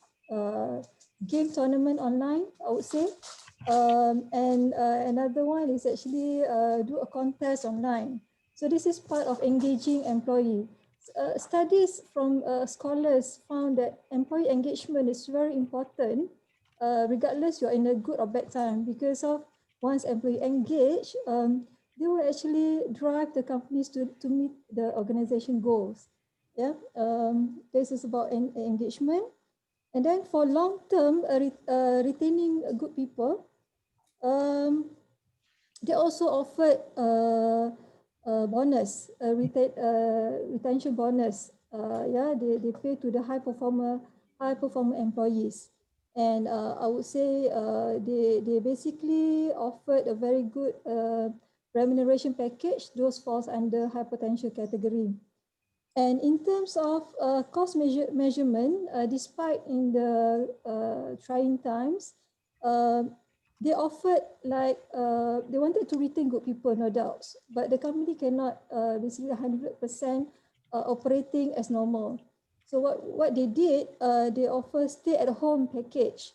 game tournament online, I would say. And another one is actually do a contest online. So this is part of engaging employee. Studies from scholars found that employee engagement is very important, regardless you're in a good or bad time, because of once employee engage, they will actually drive the companies to meet the organization goals. Yeah, this is about engagement. And then for long term, retaining good people, they also offered a bonus, retention bonus. Yeah, they pay to the high performer employees. And I would say they basically offered a very good remuneration package. Those falls under high potential category. And in terms of cost measurement, despite in the trying times, they offered like, they wanted to retain good people, no doubts, but the company cannot basically 100% operating as normal. So what they did, they offer stay-at-home package,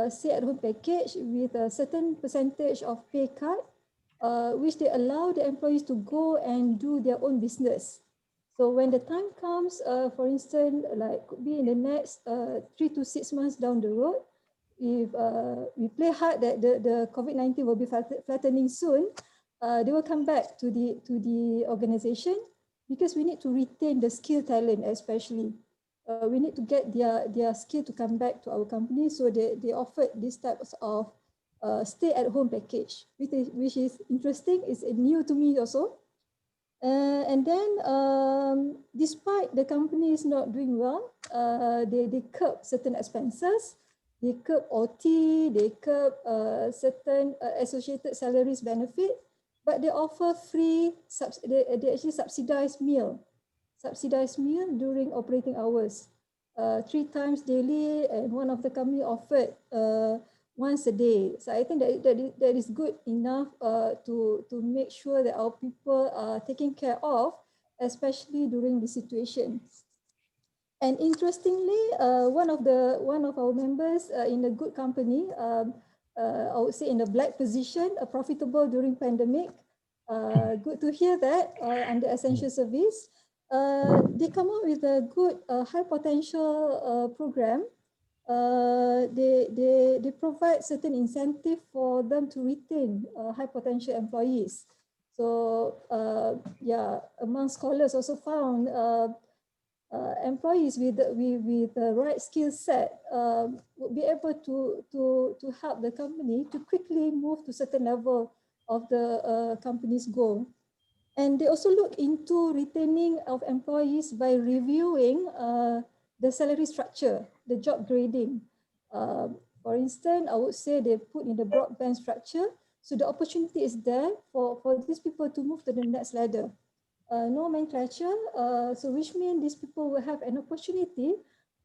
stay-at-home package with a certain percentage of pay cut, which they allow the employees to go and do their own business. So when the time comes, for instance, like could be in the next 3 to 6 months down the road, if we play hard that the COVID-19 will be flattening soon, they will come back to the organization, because we need to retain the skilled talent, especially. We need to get their skill to come back to our company. So they offered these types of stay-at-home package, which is interesting. It's new to me also. And then, despite the company is not doing well, they curb certain expenses, they curb OT, they curb certain associated salaries benefit, but they offer free, they actually subsidized meal during operating hours, 3 times daily, and one of the company offered once a day. So I think that is good enough to make sure that our people are taken care of, especially during the situation. And interestingly, one of our members in a good company, I would say in a black position, profitable during pandemic. Good to hear that under essential service. They come up with a good high potential program. They provide certain incentive for them to retain high potential employees. So yeah, among scholars also found employees with the right skill set would be able to help the company to quickly move to certain level of the company's goal. And they also look into retaining of employees by reviewing the salary structure, the job grading. For instance, I would say they put in the broadband structure, so the opportunity is there for these people to move to the next ladder. Nomenclature, so which means these people will have an opportunity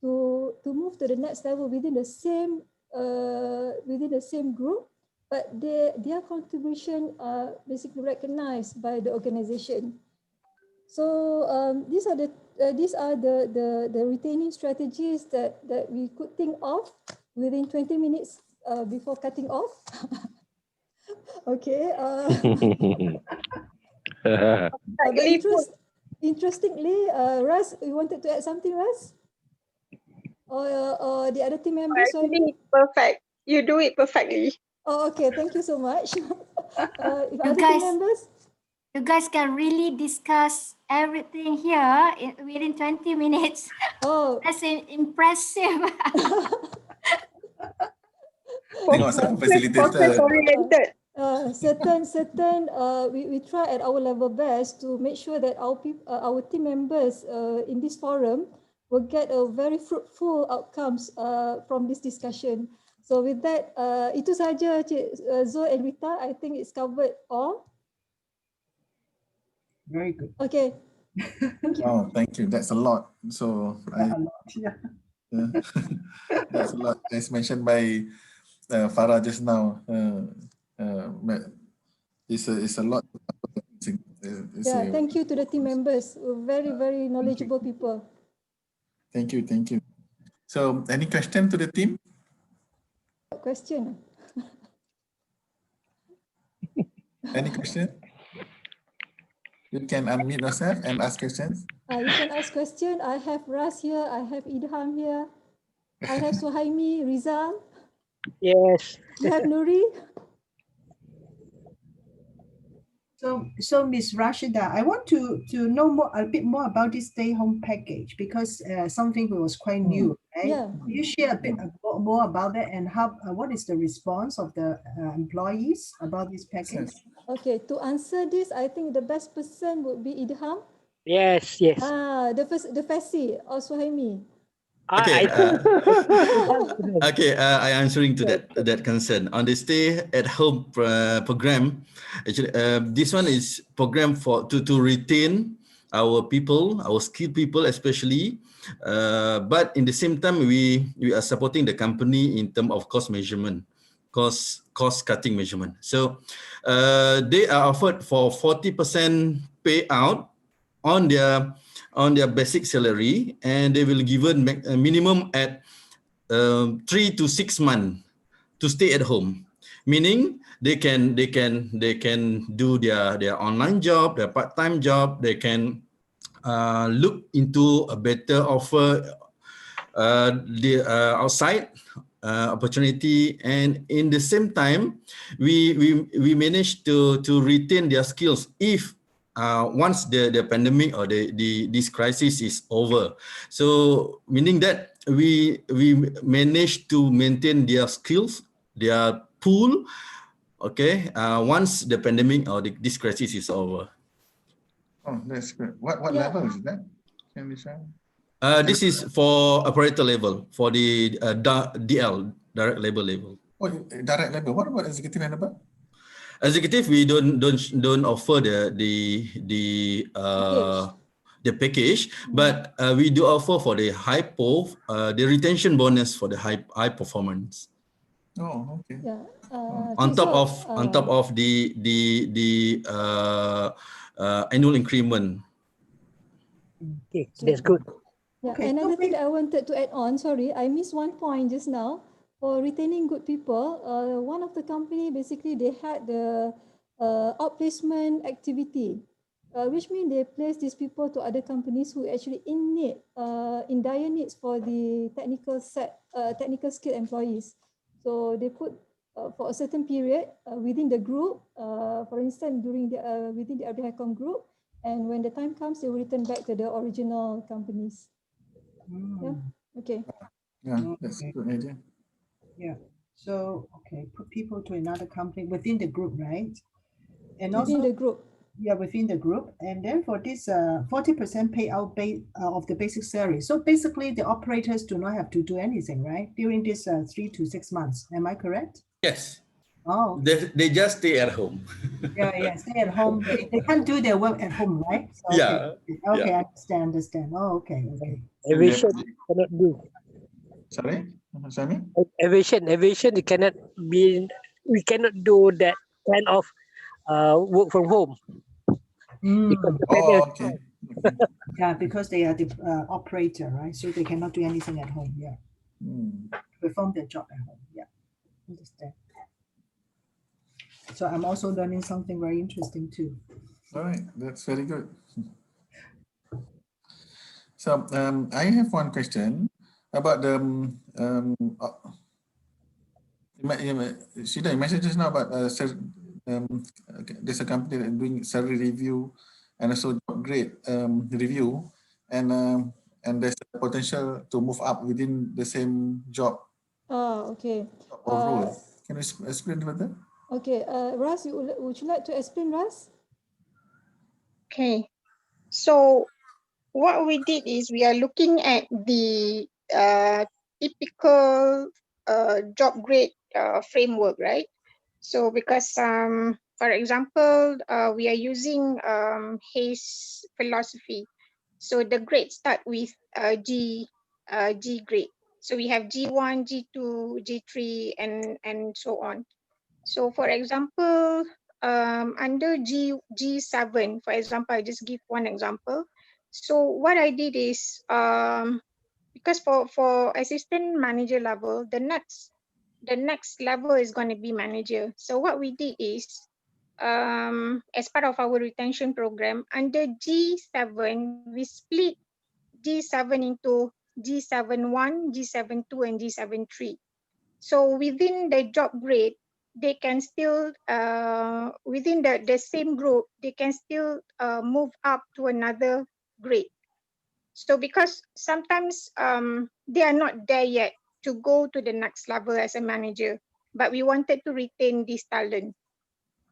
to move to the next level within the same group, but their contribution are basically recognized by the organization. So these are the retaining strategies that we could think of within 20 minutes before cutting off. Okay. Interestingly, Ras, you wanted to add something, Ras? Or the other team members? Perfect. You do it perfectly. Oh, okay. Thank you so much. You guys can really discuss everything here within 20 minutes. Oh, that's impressive. Tengok siapa facilitator. We try at our level best to make sure that our team members in this forum will get a very fruitful outcomes from this discussion. So with that, itu saja Cik Zul and Rita. I think it's covered all. Very good. Okay. Thank you. Oh, thank you. That's a lot. So Yeah. That's a lot. As mentioned by Farah just now, it's a lot. Yeah, thank you to the team members. Very, very knowledgeable people. Thank you. So, any question to the team? Question. Any question? You can unmute yourself and ask questions. You can ask question. I have Ras here. I have Idham here. I have Suhaimi, Rizal. Yes. You have Nuri. So Ms. Rashida, I want to know a bit more about this stay-home package, because something that was quite new, right? Yeah. Can you share a bit more about that, and what is the response of the employees about this package? Okay, to answer this, I think the best person would be Idham. Yes. The Fasi or Suhaimi. Okay. I answering to that concern on the stay at home program. Actually, this one is program to retain our people, our skilled people especially. But in the same time, we are supporting the company in terms of cost measurement, cost cutting measurement. So they are offered for 40% payout on their basic salary, and they will given a minimum at 3 to 6 months to stay at home, meaning they can do their online job, their part-time job. They can look into a better offer the outside opportunity, and in the same time we managed to retain their skills if once the pandemic or this crisis is over. So meaning that we managed to maintain their skills, their pool, okay, once the pandemic or this crisis is over. Oh, that's good. What level is that? Can you share? This is for operator level, for the DL, direct labor level. Oh, direct labor. What about executive and above? Executive, we don't offer the package, but we do offer for the the retention bonus for the high performance. Oh, okay. Yeah. On top of the annual increment. Okay, that's good. Yeah, another thing that I wanted to add on, sorry, I missed one point just now. For retaining good people, one of the company, basically they had the outplacement activity, which means they place these people to other companies who actually in need, in dire needs for the technical skill employees. So they put for a certain period within the group, for instance, during within the AsiaHRM group, and when the time comes, they will return back to the original companies. Yeah. Okay. Yeah, that's a good idea. Yeah. So, okay, put people to another company within the group, right? And within also, the group. Yeah, within the group. And then for this 40% payout of the basic salary. So basically the operators do not have to do anything, right? During this 3 to 6 months. Am I correct? Yes. Oh, okay. They just stay at home. Yeah, stay at home. They can't do their work at home, right? So, okay, understand. Oh, okay. Aviation cannot do. Sorry? Aviation you cannot be. We cannot do that kind of work from home. Because okay. Yeah, because they are the operator, right? So they cannot do anything at home. Yeah. Perform their job at home. Yeah. Understand. So I'm also learning something very interesting too. All right, that's very good. So I have one question about the Shida, you mentioned just now about there's a company that doing salary review and also job grade review, and there's a potential to move up within the same job Okay. or role. Can you explain about that? Okay, Ras, would you like to explain, Ras? Okay. So what we did is we are looking at the typical job grade framework, right? So because for example, we are using Hayes philosophy. So the grades start with G grade. So we have G1, G2, G3, and so on. So for example, under G7, for example, I just give one example. So what I did is, because for assistant manager level, the next level is going to be manager. So what we did is, as part of our retention program, under G7, we split G7 into G7-1, G7-2, and G7-3. So within the job grade, they can still, within the same group, they can still move up to another grade. So because sometimes they are not there yet to go to the next level as a manager, but we wanted to retain this talent.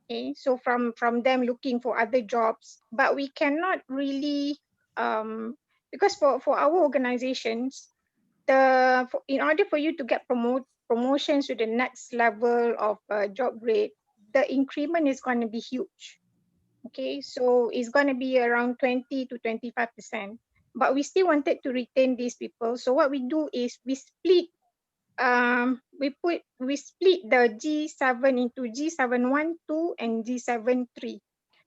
Okay, so from them looking for other jobs, but we cannot really, because for our organizations, in order for you to get promotions to the next level of job grade, the increment is going to be huge. Okay, so it's going to be around 20 to 25%. But we still wanted to retain these people. So what we do is we split the G7 into G7-1, 2, and G7-3.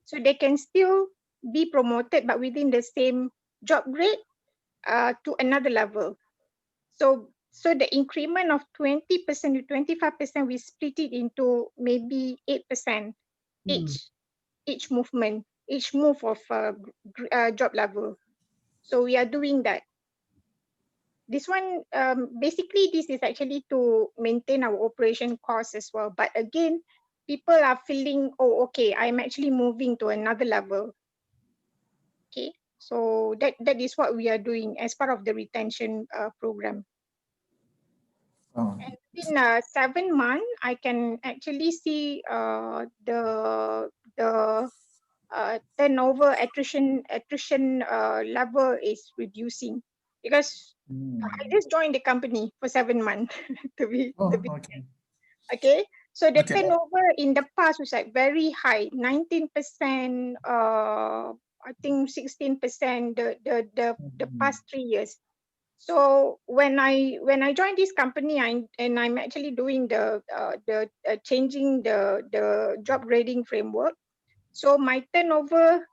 So they can still be promoted, but within the same job grade to another level. So the increment of 20% to 25%, we split it into maybe 8% each movement, each move of job level. So we are doing that. This one, basically, this is actually to maintain our operation costs as well. But again, people are feeling, oh, okay, I'm actually moving to another level. Okay, so that is what we are doing as part of the retention program. Oh. And within 7 months, I can actually see the turnover attrition level is reducing, because I just joined the company for 7 months to be Okay. okay. So the Okay. turnover in the past was like very high, 19%, I think 16% the past 3 years. So when I joined this company, I'm actually doing the changing the job grading framework. So my turnover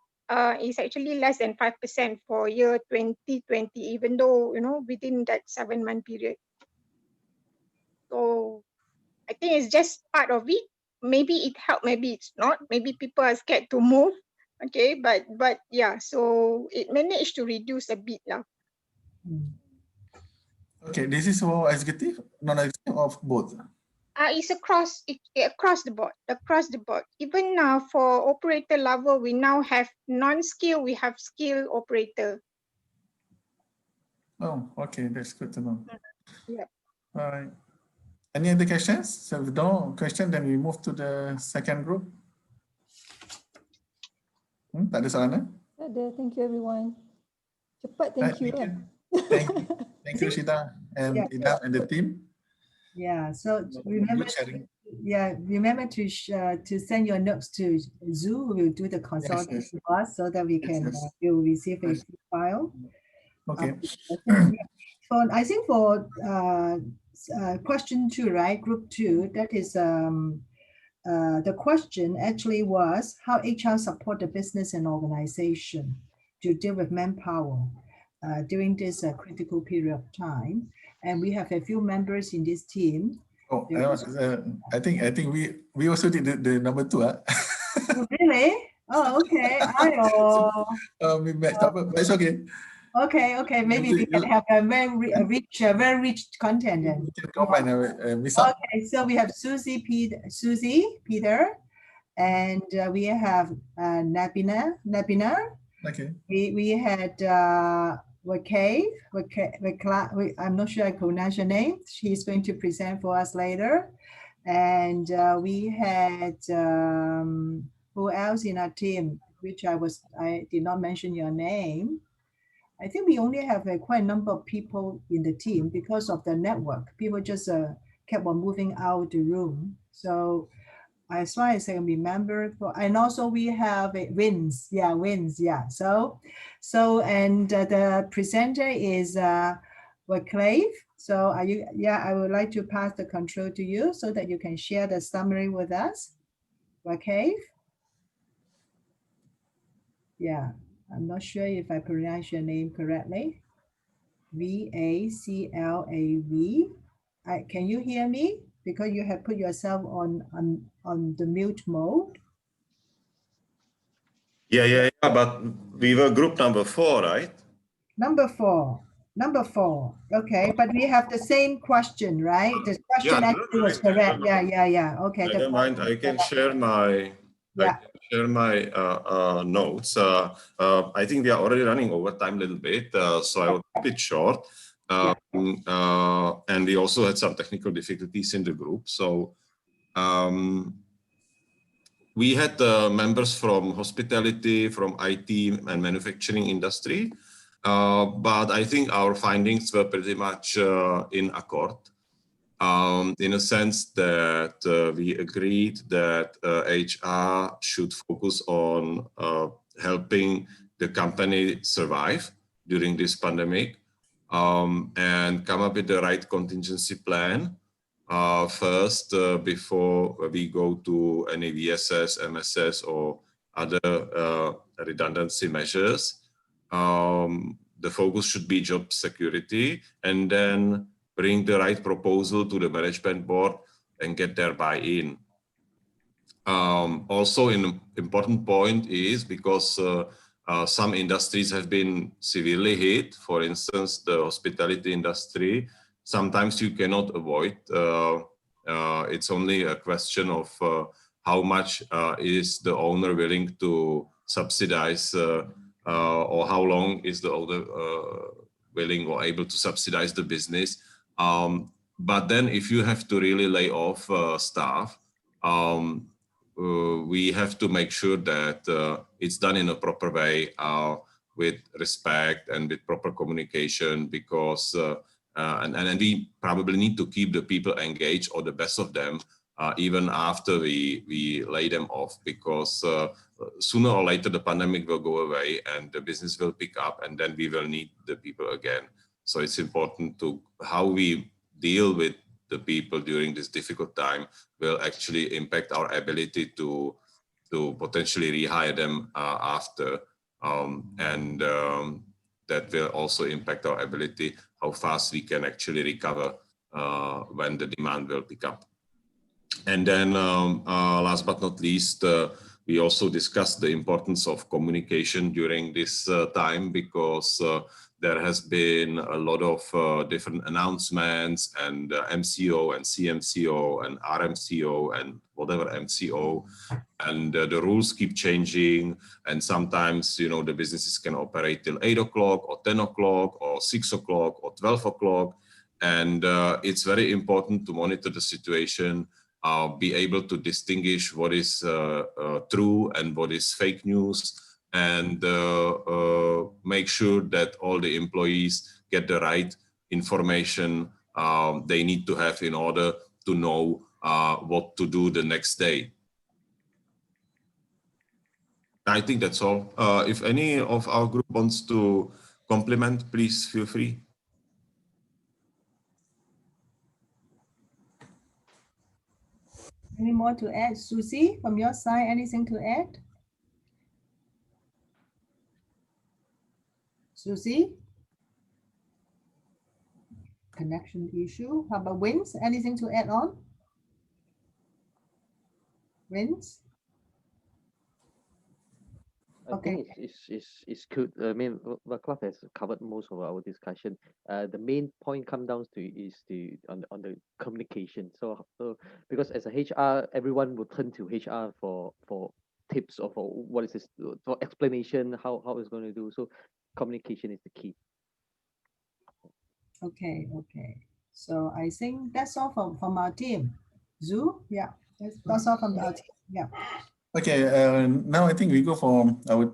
is actually less than 5% for year 2020, even though, you know, within that 7-month period. So I think it's just part of it. Maybe it helped, maybe it's not. Maybe people are scared to move. Okay, but yeah, so it managed to reduce a bit now. Okay, this is for executive, non-executive, or both? It's across the board. Even for operator level, we now have non-skill, we have skill operator. Oh, okay, that's good to know. Yep. All right. Any other questions? So if no question, then we move to the second group. Tak ada soalan? Thank you everyone. Cepat, thank you. Thank you, Shida and Ida and the team. Yeah, so remember, to send your notes to Zoo, who will do the consultation for us, so that we can you'll receive a file. Okay. I think for question 2, right, group 2, that is the question actually was how HR support the business and organization to deal with manpower during this critical period of time. And we have a few members in this team. Oh, I think we also did the number 2. Oh, really? Oh, okay. We met, but it's okay. Okay. Maybe we can have a very rich content then. We can combine Okay, so we have Susie, Peter, and we have Nabina. Okay. We had I'm not sure I pronounce your name. She's going to present for us later. And we had who else in our team, which I did not mention your name. I think we only have quite a number of people in the team because of the network. People just kept on moving out the room. So as far as I can remember, and also we have Wins. So and the presenter is Clave. So are you? Yeah, I would like to pass the control to you so that you can share the summary with us. Clave. Yeah, I'm not sure if I pronounce your name correctly. Vaclav. Can you hear me? Because you have put yourself on the mute mode. Yeah. But we were group number 4, right? Number four. Okay, but we have the same question, right? The question actually was correct. Yeah. Okay. Never mind. I can share my. Yeah. Notes. I think we are already running over time a little bit, so I will keep it short. And we also had some technical difficulties in the group. So we had members from hospitality, from IT and manufacturing industry. But I think our findings were pretty much in accord. In a sense that we agreed that HR should focus on helping the company survive during this pandemic, and come up with the right contingency plan first before we go to any VSS, MSS, or other redundancy measures. The focus should be job security, and then bring the right proposal to the management board and get their buy-in. Also, an important point is because some industries have been severely hit, for instance, the hospitality industry, sometimes you cannot avoid. It's only a question of how much is the owner willing to subsidize, or how long is the owner willing or able to subsidize the business. But then if you have to really lay off staff, we have to make sure that it's done in a proper way, with respect and with proper communication, because and we probably need to keep the people engaged, or the best of them, even after we lay them off, because sooner or later the pandemic will go away and the business will pick up, and then we will need the people again. So it's important to how we deal with the people during this difficult time will actually impact our ability to potentially rehire them after, and that will also impact our ability how fast we can actually recover when the demand will pick up. And then last but not least, we also discussed the importance of communication during this time, because there has been a lot of different announcements, and MCO and CMCO and RMCO and whatever MCO, and the rules keep changing, and sometimes, you know, the businesses can operate till 8 o'clock or 10 o'clock or 6 o'clock or 12 o'clock, and it's very important to monitor the situation, be able to distinguish what is true and what is fake news, and make sure that all the employees get the right information they need to have in order to know what to do the next day. I think that's all. If any of our group wants to compliment, please feel free. Any more to add? Susie, from your side, anything to add? Susie? Connection issue. How about Wins? Anything to add on? Wins? I think it's good. I mean, Vaclav has covered most of our discussion. The main point come down to is on the communication. So because as a HR, everyone will turn to HR for tips of what is this, for explanation how it's going to do. So communication is the key. Okay. So I think that's all from our team. Zhu, yeah, that's all from our team. Yeah. Okay, now I think we go for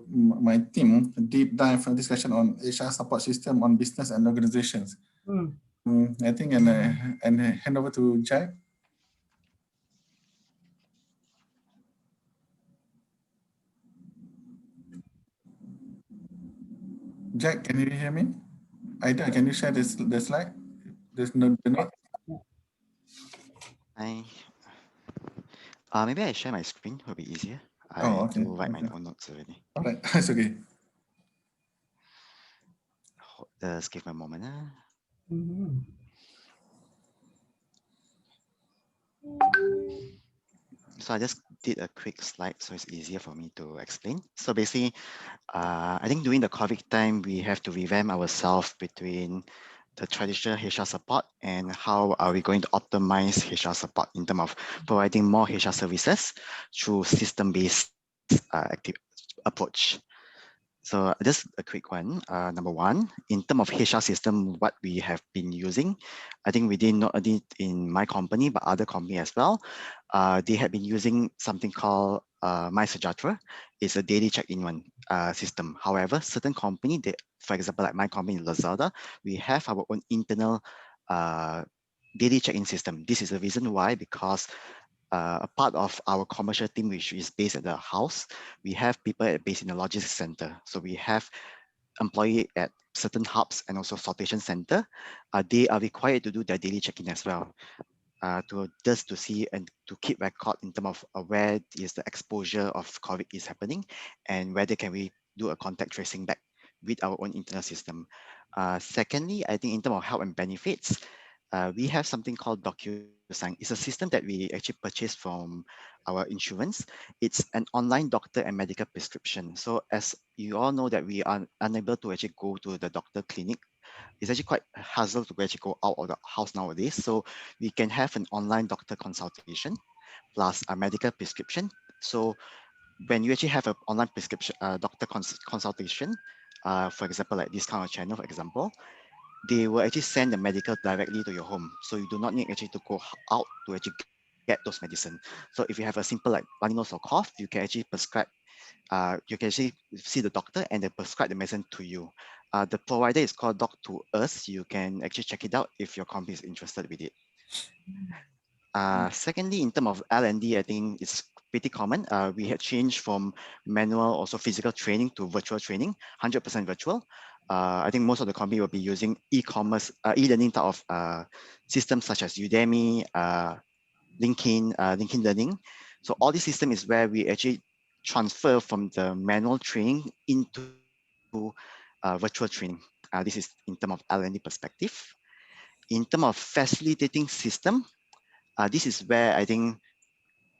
my team deep dive discussion on HR support system on business and organizations. I think and hand over to Jack. Jack, can you hear me? Ida, can you share the slide? There's no the note. Maybe I share my screen, will be easier. Oh, okay. I do write my own notes already. All right, that's okay. Just give me a moment. So I just did a quick slide so it's easier for me to explain. So basically, I think during the COVID time, we have to revamp ourselves between the traditional HR support and how are we going to optimize HR support in terms of providing more HR services through system-based approach. So just a quick one. Number one, in terms of HR system, what we have been using, I think we did not only in my company, but other company as well. They have been using something called My Sejahtera. It's a daily check-in one system. However, certain company, for example, like my company Lazada, we have our own internal daily check-in system. This is the reason why, because a part of our commercial team, which is based at the house, we have people based in the logistics center. So we have employee at certain hubs and also sortation center. They are required to do their daily check-in as well. To see and to keep record in terms of where is the exposure of COVID is happening and whether can we do a contact tracing back with our own internal system. Secondly, I think in terms of health and benefits, we have something called DocuSign. It's a system that we actually purchased from our insurance. It's an online doctor and medical prescription. So as you all know that we are unable to actually go to the doctor clinic, it's actually quite a hassle to actually go out of the house nowadays. So we can have an online doctor consultation plus a medical prescription. So when you actually have an online prescription doctor consultation, for example, like this kind of channel, for example, they will actually send the medical directly to your home. So you do not need actually to go out to actually get those medicine. So if you have a simple like runny nose or cough, you can actually prescribe, you can actually see the doctor and they prescribe the medicine to you. The provider is called Doc2Us. You can actually check it out if your company is interested with it. Secondly, in terms of L&D, I think it's pretty common. We had changed from manual, also physical training to virtual training, 100% virtual. I think most of the company will be using e-commerce, e-learning type of systems such as Udemy, LinkedIn Learning. So all this system is where we actually transfer from the manual training into virtual training. This is in terms of L&D perspective. In terms of facilitating system, this is where I think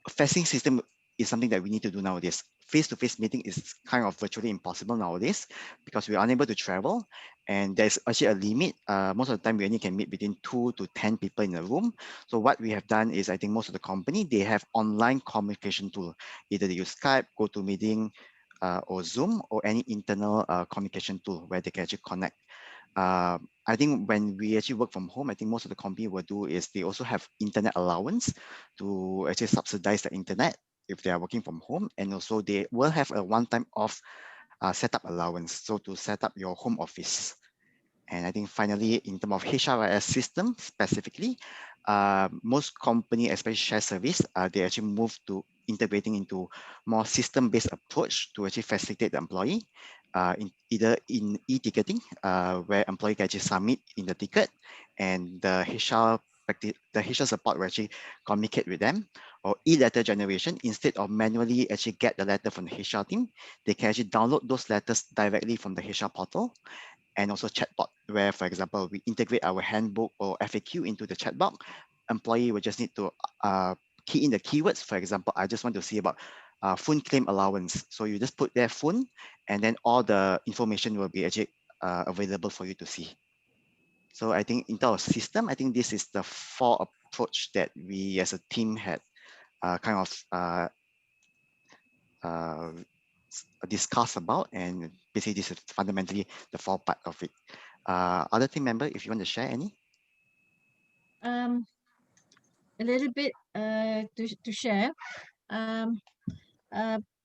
facing system is something that we need to do nowadays. Face-to-face meeting is kind of virtually impossible nowadays because we're unable to travel and there's actually a limit. Most of the time we only can meet between 2 to 10 people in a room. So what we have done is I think most of the company, they have online communication tool. Either they use Skype, GoToMeeting, or Zoom or any internal communication tool where they can actually connect. I think when we actually work from home, I think most of the company will do is they also have internet allowance to actually subsidize the internet if they are working from home. And also they will have a one-time off setup allowance. So to set up your home office. And I think finally, in terms of HRIS system specifically, most company, especially share service, they actually move to integrating into more system-based approach to actually facilitate the employee either in e-ticketing, where employee can actually submit in the ticket and the HR support will actually communicate with them, or e-letter generation. Instead of manually actually get the letter from the HR team, they can actually download those letters directly from the HR portal. And also chatbot, where, for example, we integrate our handbook or FAQ into the chatbot. Employee will just need to key in the keywords. For example, I just want to see about phone claim allowance. So you just put their phone and then all the information will be actually available for you to see. So I think in terms of system, I think this is the 4 approach that we as a team had kind of discuss about, and basically this is fundamentally the 4 part of it. Other team member, if you want to share any? A little bit to share.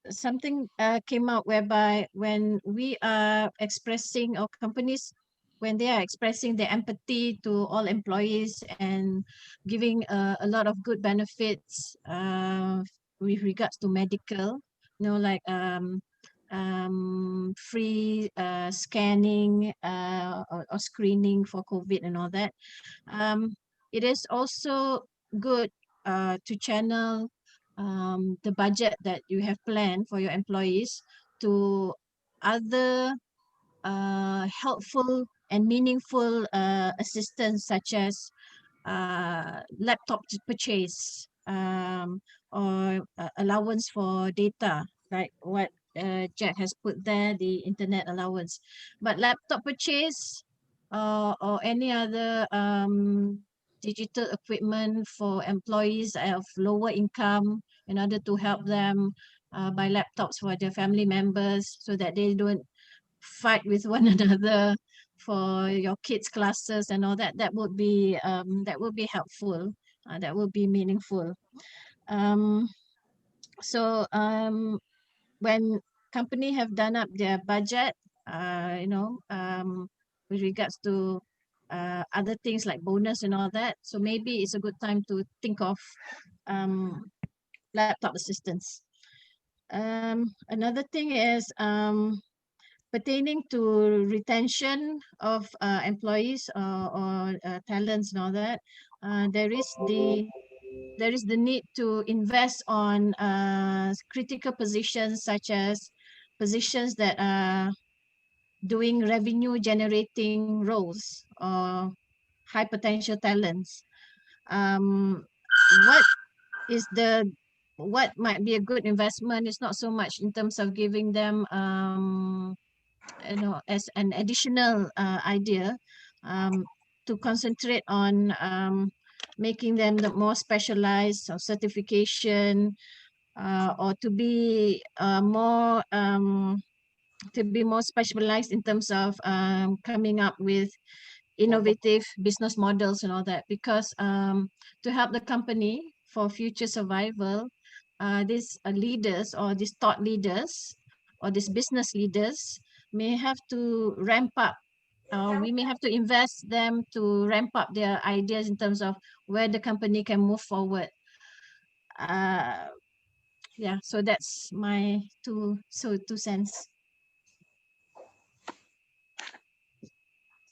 Something came out whereby when we are expressing, or companies, when they are expressing their empathy to all employees and giving a lot of good benefits with regards to medical, like free scanning or screening for COVID and all that. It is also good to channel the budget that you have planned for your employees to other helpful and meaningful assistance, such as laptop purchase or allowance for data, like what Jack has put there, the internet allowance. But laptop purchase or any other digital equipment for employees of lower income in order to help them buy laptops for their family members so that they don't fight with one another for your kids' classes and all that. That would be helpful. That would be meaningful. So when company have done up their budget, with regards to other things like bonus and all that. So maybe it's a good time to think of laptop assistance. Another thing is pertaining to retention of employees or talents and all that. There is the need to invest on critical positions, such as positions that are doing revenue generating roles or high potential talents. What is what might be a good investment is not so much in terms of giving them as an additional idea, to concentrate on making them the more specialized or certification, or to be more specialized in terms of coming up with innovative business models and all that, because to help the company for future survival, these leaders or these thought leaders or these business leaders may have to ramp up. We may have to invest them to ramp up their ideas in terms of where the company can move forward. Yeah, so that's my two cents.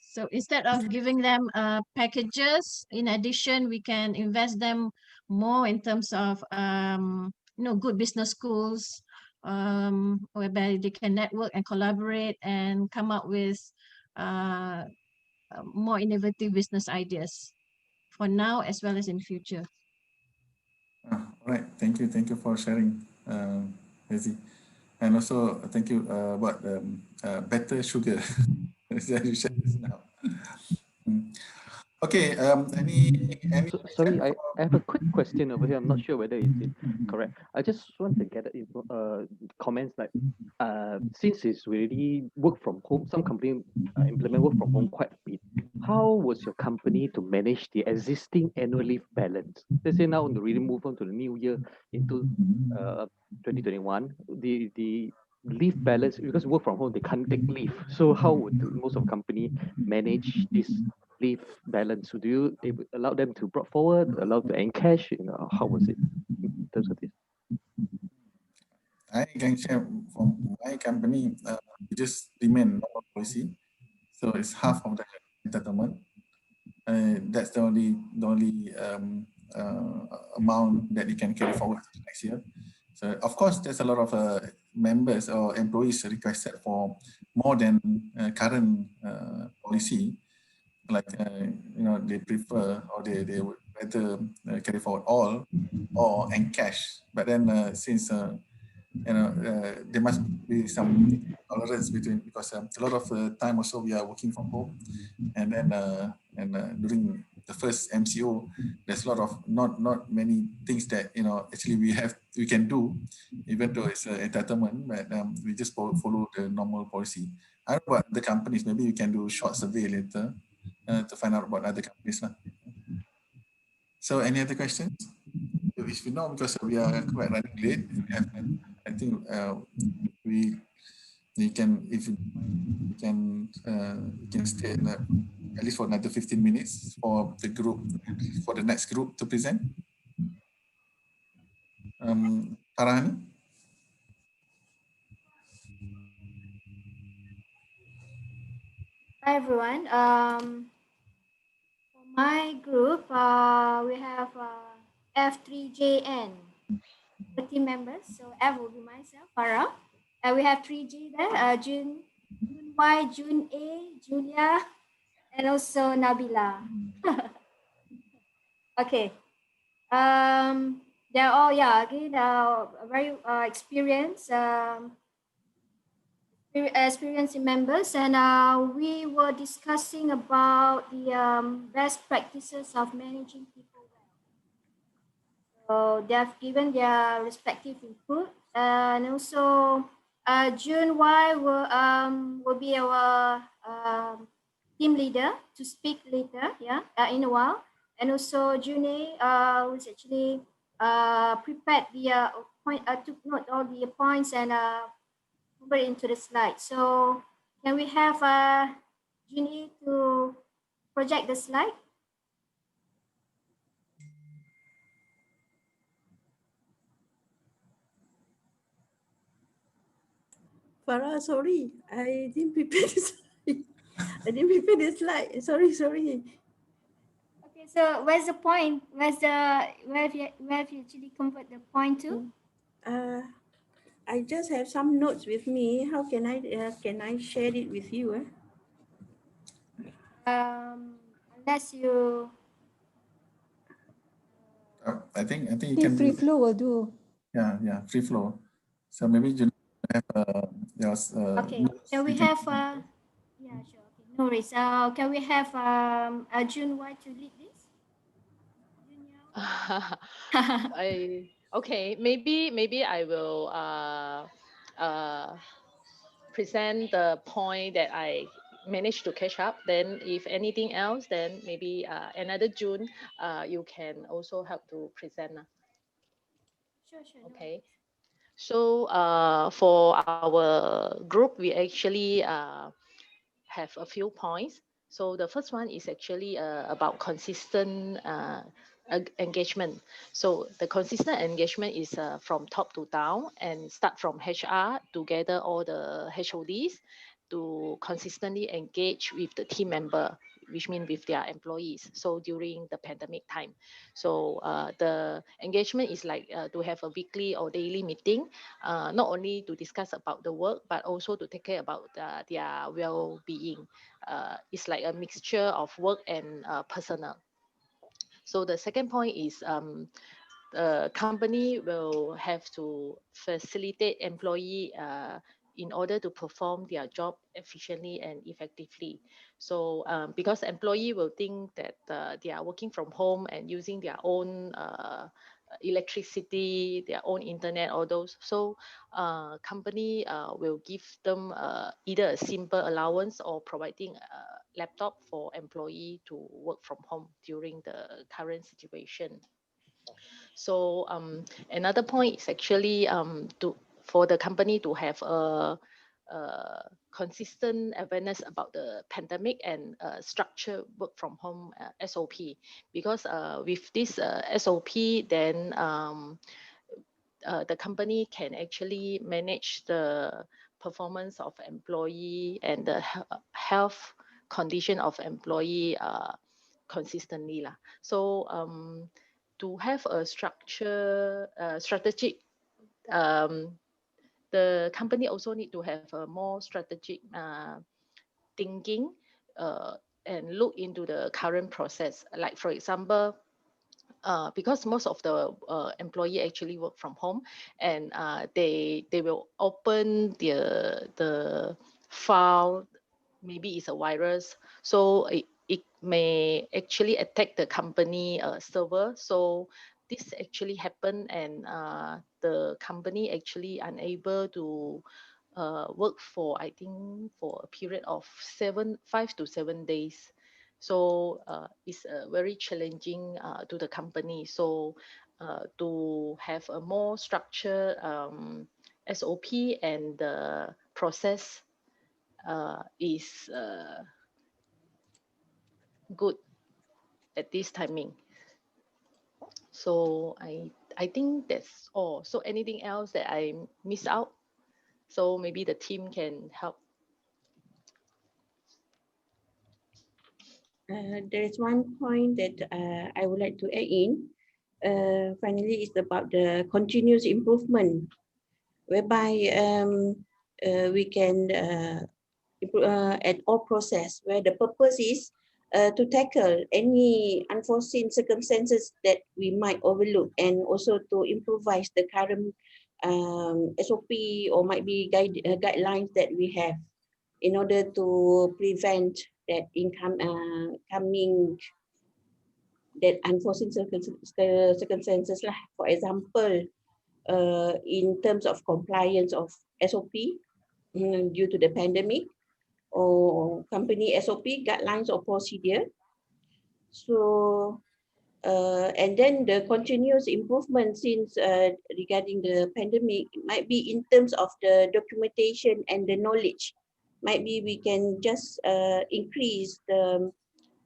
So instead of giving them packages, in addition, we can invest them more in terms of good business schools, whereby they can network and collaborate and come up with more innovative business ideas for now as well as in future. All right, thank you for sharing, Hezi. And also thank you about better sugar that you shared just now. Okay, any Sorry, I have a quick question over here. I'm not sure whether it's correct. I just want to get comments like, since it's really work from home, some company implement work from home quite a bit. How was your company to manage the existing annual leave balance? Let's say now really move on to the new year into 2021, the leave balance, because work from home they can't take leave. So how would most of company manage this leave balance? So do you allow them to brought forward, allow to encash? How was it in terms of this? I can share from my company. We just remain normal policy, so it's half of the entitlement. That's the only amount that you can carry forward to next year. So of course, there's a lot of members or employees requested for more than current policy. Like they prefer, or they would rather carry forward all or encash. But then since there must be some tolerance between, because a lot of time also we are working from home, and then during the first MCO, there's a lot of not many things that actually we can do, even though it's an entitlement, but we just follow the normal policy. I don't know about the companies. Maybe we can do a short survey later to find out about other companies. So any other questions? If you know, because we are quite running late, I think we can stay at least for another 15 minutes for the group, for the next group to present. Farahani? Hi everyone. For my group, we have F3JN, 13 members. So F will be myself, Farah. We have 3G there, June Y, June A, Julia, and also Nabila. Okay. They're all, again, very experienced, experienced members, and we were discussing about the best practices of managing people well. So they have given their respective input, and also June Y will be our team leader to speak later, in a while. And also June A was actually prepared the took note all the points and put it into the slide. So Can we have Junie to project the slide? Farah, sorry, I didn't prepare this. I didn't prepare the slide. Sorry. Okay, so where's the point? Where have you actually convert the point to? I just have some notes with me. How can I share it with you? Unless you. I think you can free do. flow will do. Yeah, free flow. So maybe you have your Okay. Can we have? Yeah, sure. Okay. No worries. Can we have June White to lead this? Okay, maybe I will present the point that I managed to catch up. Then if anything else, then maybe another June, you can also help to present. Sure. Okay. So for our group, we actually have a few points. So the first one is actually about consistent engagement. So the consistent engagement is from top to down and start from HR to gather all the HODs to consistently engage with the team member, which means with their employees. So during the pandemic time, so the engagement is like to have a weekly or daily meeting, not only to discuss about the work, but also to take care about their well-being. It's like a mixture of work and personal. So the second point is the company will have to facilitate employee in order to perform their job efficiently and effectively. So because employee will think that they are working from home and using their own electricity, their own internet, all those. So company will give them either a simple allowance or providing a laptop for employee to work from home during the current situation. So another point is actually for the company to have a consistent awareness about the pandemic and structure work from home SOP, because with this SOP, then the company can actually manage the performance of employee and the health condition of employee consistently lah. So to have a strategic, the company also need to have a more strategic thinking and look into the current process. Like for example, because most of the employee actually work from home, and they will open the file, maybe it's a virus, so it may actually attack the company server. So this actually happened, and the company actually unable to work for, I think, for a period of 5 to 7 days. So it's very challenging to the company. So to have a more structured SOP and the process is good at this timing. So I think that's all. So anything else that I miss out? So maybe the team can help. There is one point that I would like to add in. Finally, it's about the continuous improvement, whereby we can at all process, where the purpose is to tackle any unforeseen circumstances that we might overlook, and also to improvise the current SOP or might be guidelines that we have in order to prevent that coming that unforeseen circumstances lah. For example, in terms of compliance of SOP due to the pandemic, or company SOP guidelines or procedure. So and then the continuous improvement since regarding the pandemic might be in terms of the documentation and the knowledge might be we can just increase the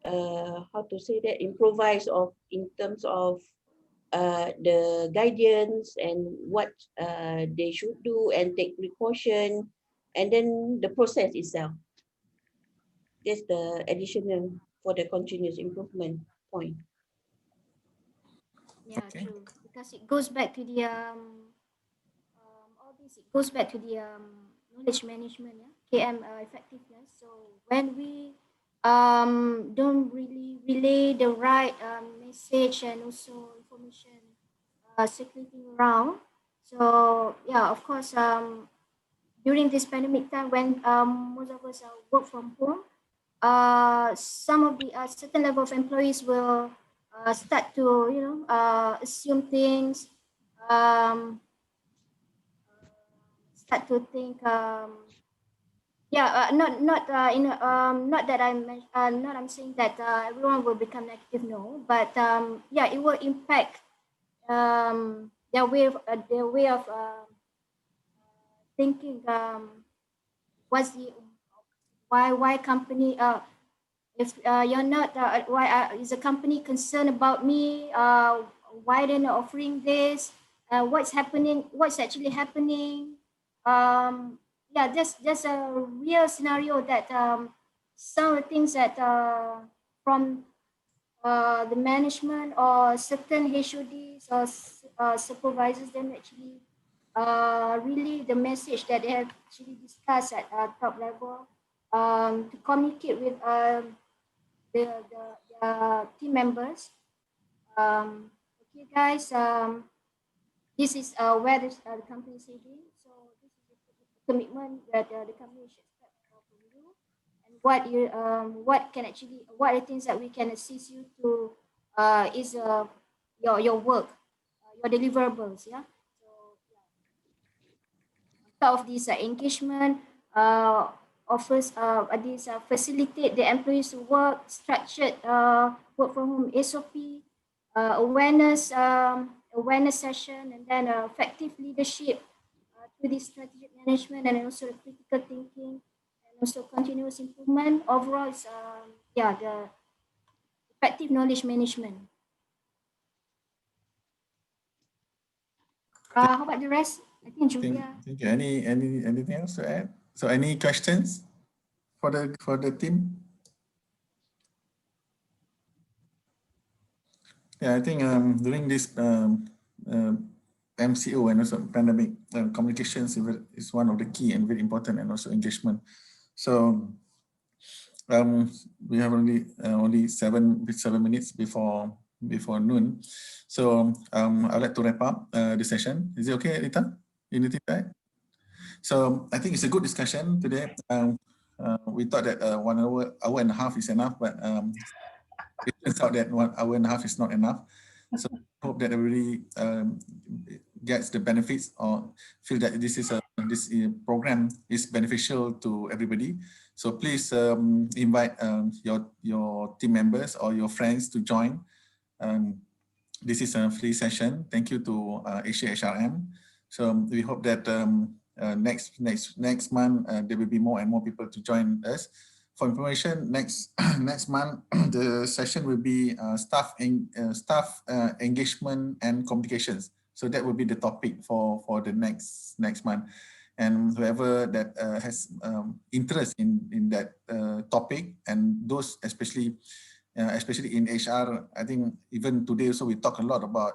how to say that, improvise of in terms of the guidance and what they should do and take precaution, and then the process itself. That's the additional for the continuous improvement point. Yeah, true. Because it goes back to the all this. It goes back to the knowledge management, yeah, KM effectiveness. So when we don't really relay the right message and also information circulating around. So yeah, of course, during this pandemic time when most of us work from home, some of the certain level of employees will start to assume things, start to think not that I'm saying that everyone will become negative, no, but yeah, it will impact their way of thinking. What's the why company if you're not why is the company concerned about me, why they're not offering this, what's actually happening. Yeah, just a real scenario that some of the things that from the management or certain HODs or supervisors then actually really the message that they have actually discussed at top level to communicate with the team members. Okay, guys, this is where the company is heading. So this is the commitment that the company should expect from you, and what are the things that we can assist you to is your work, your deliverables. Yeah. Of this engagement offers this facilitate the employees to work structured work from home SOP, awareness session, and then effective leadership through this strategic management and also the critical thinking and also continuous improvement. Overall, is the effective knowledge management. How about the rest? I think Julia. Thank you. Anything else to add? So any questions for the team? Yeah, I think during this MCO and also pandemic, communications is one of the key and very important, and also engagement. So we have only seven minutes before noon. So I'd like to wrap up the session. Is it okay, Rita? Unity, right? So I think it's a good discussion today. We thought that 1 hour and a half is enough, but it turns out that 1 hour and a half is not enough. So I hope that everybody gets the benefits or feel that this program is beneficial to everybody. So please invite your team members or your friends to join. This is a free session. Thank you to AsiaHRM. So we hope that next month there will be more and more people to join us. For information, next month the session will be staff engagement and communications. So that will be the topic for the next month. And whoever that has interest in that topic, and those especially in HR, I think even today also we talk a lot about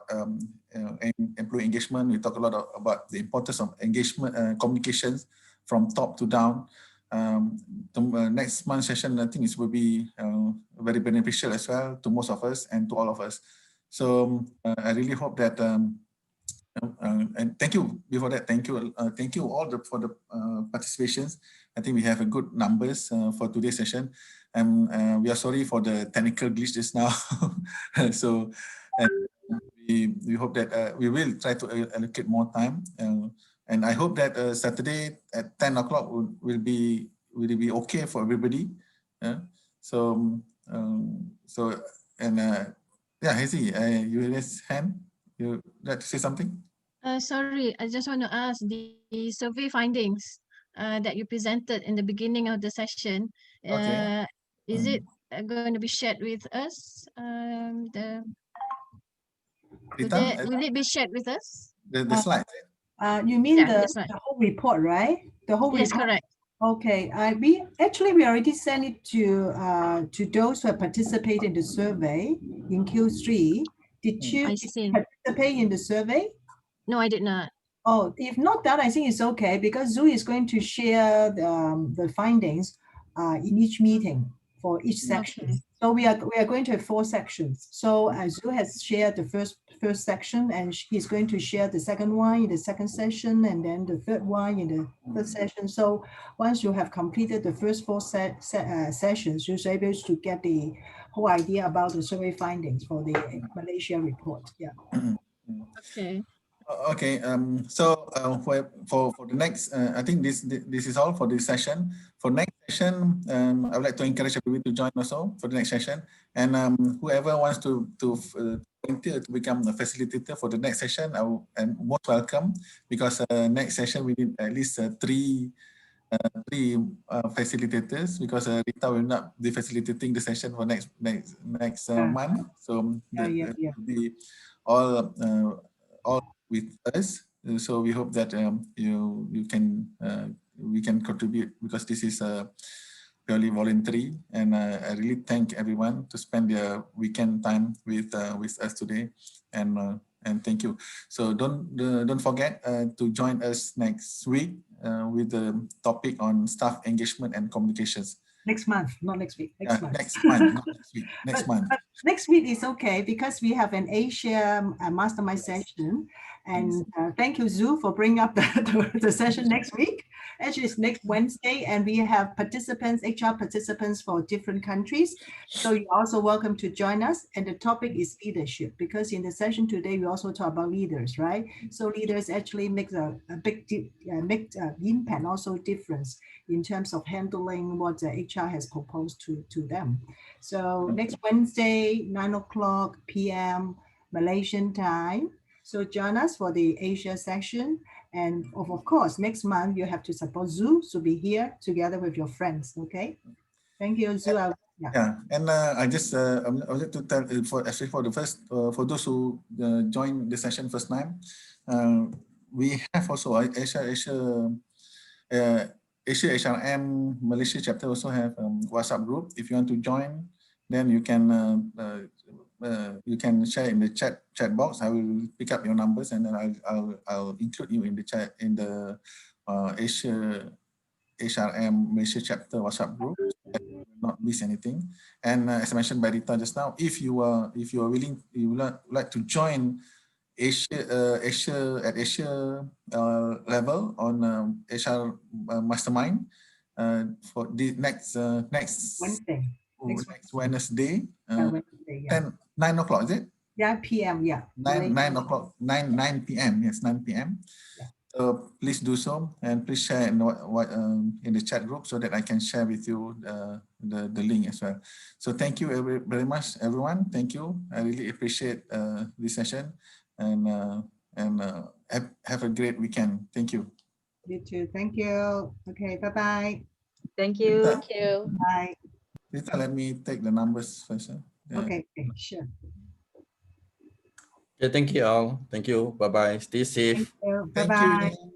employee engagement. We talk a lot about the importance of engagement, communications from top to down. The next month session, I think it will be very beneficial as well to most of us and to all of us. So I really hope that, and thank you before that, thank you all for the participations. I think we have a good numbers for today's session. And we are sorry for the technical glitch just now. So we hope that we will try to allocate more time. And I hope that Saturday at 10 o'clock will be okay for everybody. So yeah, Hazy, you raise hand. You like to say something? Sorry, I just want to ask the survey findings. that you presented in the beginning of the session. Okay. Is it going to be shared with us? Will it be shared with us? The slide. You mean Yeah, the that's right. whole report, right? The whole Yes, report. correct. Okay. We already sent it to those who have participated in the survey in Q3. Did you participate in the survey? No, I did not. Oh, if not that, I think it's okay because Zoo is going to share the findings in each meeting for each section. Okay. So we are going to have 4 sections. So Zoo has shared the first section, and he's going to share the second one in the second session, and then the third one in the third session. So once you have completed the first 4 sessions, you'll be able to get the whole idea about the survey findings for the Malaysia report. Yeah. Okay. Okay. So for the next, I think this is all for this session. For next session, I would like to encourage everybody to join also for the next session. And whoever wants to volunteer to become a facilitator for the next session, I'm most welcome, because next session we need at least 3 facilitators, because Rita will not be facilitating the session for next month. So be all with us. So we hope that we can contribute, because this is purely voluntary, and I really thank everyone to spend their weekend time with us today, and thank you. So don't forget to join us next week with the topic on staff engagement and communications. Next month, not next week. Next month. Next month, not next week. Next month. But next week is okay because we have an Asia mastermind session, and thank you, Zoo, for bringing up the session next week. Actually, it's next Wednesday, and we have participants, HR participants for different countries. So you're also welcome to join us. And the topic is leadership, because in the session today we also talk about leaders, right? So leaders actually make a big impact, also difference in terms of handling what the HR has proposed to them. So next Wednesday, 9:00 p.m. Malaysian time. So join us for the Asia session. And of course, next month you have to support Zoo to be here together with your friends. Okay. Thank you, Zoo. Yeah, and I would like to tell for the first for those who joined the session first time, we have also AsiaHRM Malaysia chapter also have WhatsApp group. If you want to join, then you can share in the chat box. I will pick up your numbers, and then I'll include you in the chat in the AsiaHRM Malaysia chapter WhatsApp group, so that you will not miss anything. And as mentioned by Rita just now, if you are willing, you would like to join Asia level on HR Mastermind for the next Wednesday. Next Wednesday, Wednesday, 9 o'clock, is it? Yeah, PM, yeah. 9 p.m. Yes, 9 p.m. Yeah. So please do so, and please share in the chat group so that I can share with you the link as well. So thank you very much, everyone. Thank you. I really appreciate this session, and have a great weekend. Thank you. You too. Thank you. Okay. Bye bye. Thank you. Thank you. Bye. Rita, let me take the numbers first. Okay. Sure. Okay, thank you all. Thank you. Bye bye. Stay safe. Bye bye.